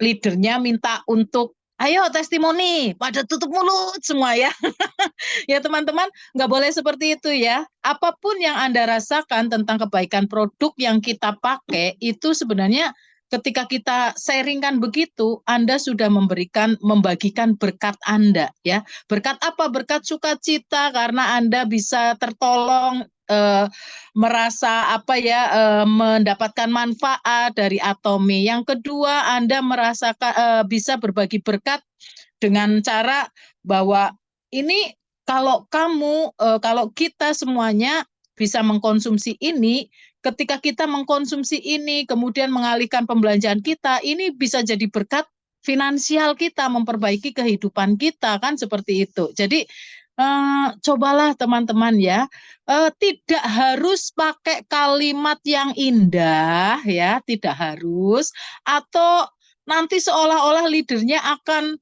leadernya minta untuk ayo testimoni, pada tutup mulut semua ya. Ya teman-teman, nggak boleh seperti itu ya. Apapun yang Anda rasakan tentang kebaikan produk yang kita pakai, itu sebenarnya ketika kita sharingkan begitu, Anda sudah membagikan berkat Anda ya. Berkat apa? Berkat sukacita karena Anda bisa tertolong, merasa mendapatkan manfaat dari Atomi. Yang kedua, Anda merasakan bisa berbagi berkat dengan cara bahwa ini kalau kita semuanya bisa mengkonsumsi ini, ketika kita mengkonsumsi ini kemudian mengalihkan pembelanjaan kita, ini bisa jadi berkat finansial kita, memperbaiki kehidupan kita, kan seperti itu. Jadi cobalah teman-teman ya, tidak harus pakai kalimat yang indah ya, tidak harus, atau nanti seolah-olah leadernya akan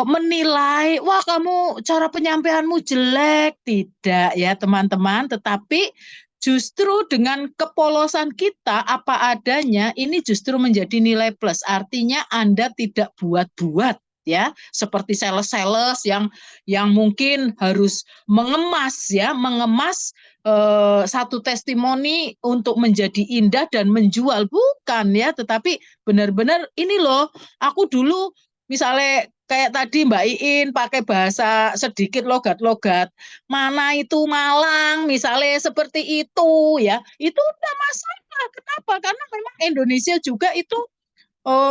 menilai, wah kamu cara penyampaianmu jelek. Tidak ya teman-teman, tetapi justru dengan kepolosan kita apa adanya, ini justru menjadi nilai plus. Artinya Anda tidak buat-buat ya, seperti sales-sales yang mungkin harus mengemas satu testimoni untuk menjadi indah dan menjual, bukan ya, tetapi benar-benar ini loh, aku dulu misalnya kayak tadi Mbak Iin pakai bahasa sedikit logat-logat, mana itu Malang, misalnya seperti itu ya, itu udah masalah. Kenapa? Karena memang Indonesia juga itu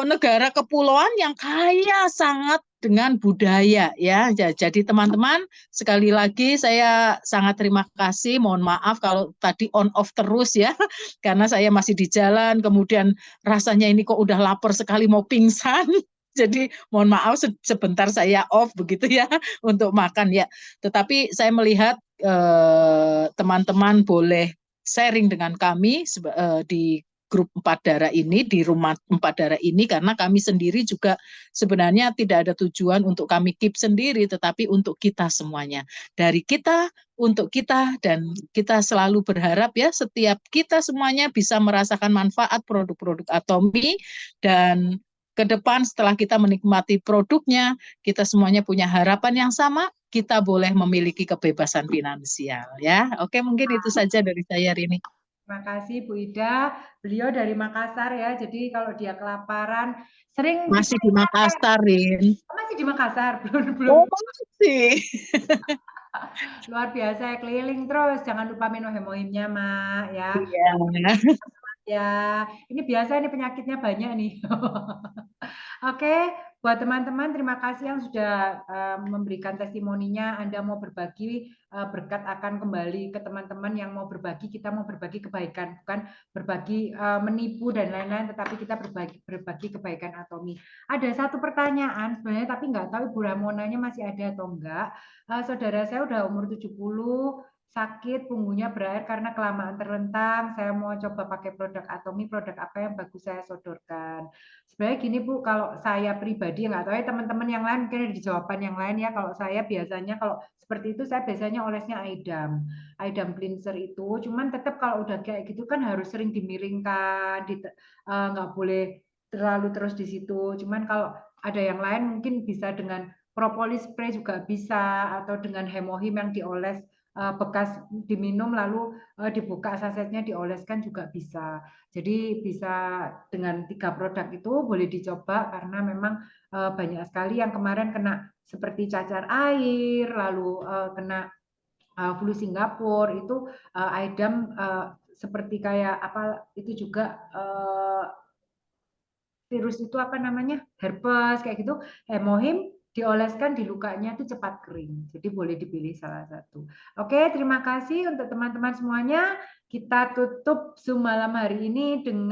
negara kepulauan yang kaya sangat dengan budaya ya. Jadi teman-teman, sekali lagi saya sangat terima kasih. Mohon maaf kalau tadi on off terus ya, karena saya masih di jalan, kemudian rasanya ini kok udah lapar sekali mau pingsan. Jadi mohon maaf sebentar saya off begitu ya untuk makan ya. Tetapi saya melihat teman-teman boleh sharing dengan kami di grup 4 darah ini, di rumah 4 darah ini, karena kami sendiri juga sebenarnya tidak ada tujuan untuk kami keep sendiri, tetapi untuk kita semuanya. Dari kita, untuk kita, dan kita selalu berharap ya setiap kita semuanya bisa merasakan manfaat produk-produk Atomi, dan ke depan setelah kita menikmati produknya, kita semuanya punya harapan yang sama, kita boleh memiliki kebebasan finansial ya. Oke, mungkin itu saja dari saya Rini. Terima kasih Bu Ida. Beliau dari Makassar ya. Jadi kalau dia kelaparan sering masih di Makassar, Rin. Masih di Makassar, belum. Oh, masih. Luar biasa ya, keliling terus. Jangan lupa minum hemohimnya, Mak ya. Iya. Ya, ini biasa ini penyakitnya banyak nih. Oke, buat teman-teman terima kasih yang sudah memberikan testimoninya. Anda mau berbagi berkat akan kembali ke teman-teman yang mau berbagi. Kita mau berbagi kebaikan, bukan berbagi menipu dan lain-lain, tetapi kita berbagi kebaikan Atomi. Ada satu pertanyaan sebenarnya, tapi nggak tahu Ibu Ramonanya masih ada atau enggak. Saudara saya udah umur 70, sakit, punggungnya berair karena kelamaan terlentang, saya mau coba pakai produk Atomi, produk apa yang bagus saya sodorkan. Sebenarnya gini Bu, kalau saya pribadi, nggak tahu ya teman-teman yang lain, mungkin di jawaban yang lain ya, kalau saya biasanya, kalau seperti itu saya biasanya olesnya Aidam cleanser itu, cuman tetap kalau udah kayak gitu kan harus sering dimiringkan, nggak boleh terlalu terus di situ. Cuman kalau ada yang lain mungkin bisa dengan propolis spray juga bisa, atau dengan hemohim yang dioles bekas diminum lalu dibuka sasetnya dioleskan juga bisa. Jadi bisa dengan 3 produk itu boleh dicoba karena memang banyak sekali yang kemarin kena seperti cacar air, lalu kena flu Singapura itu Aidam seperti kayak apa itu juga virus itu apa namanya herpes kayak gitu, hemohim dioleskan di lukanya itu cepat kering. Jadi boleh dipilih salah satu. Oke, terima kasih untuk teman-teman semuanya. Kita tutup Zoom malam hari ini dengan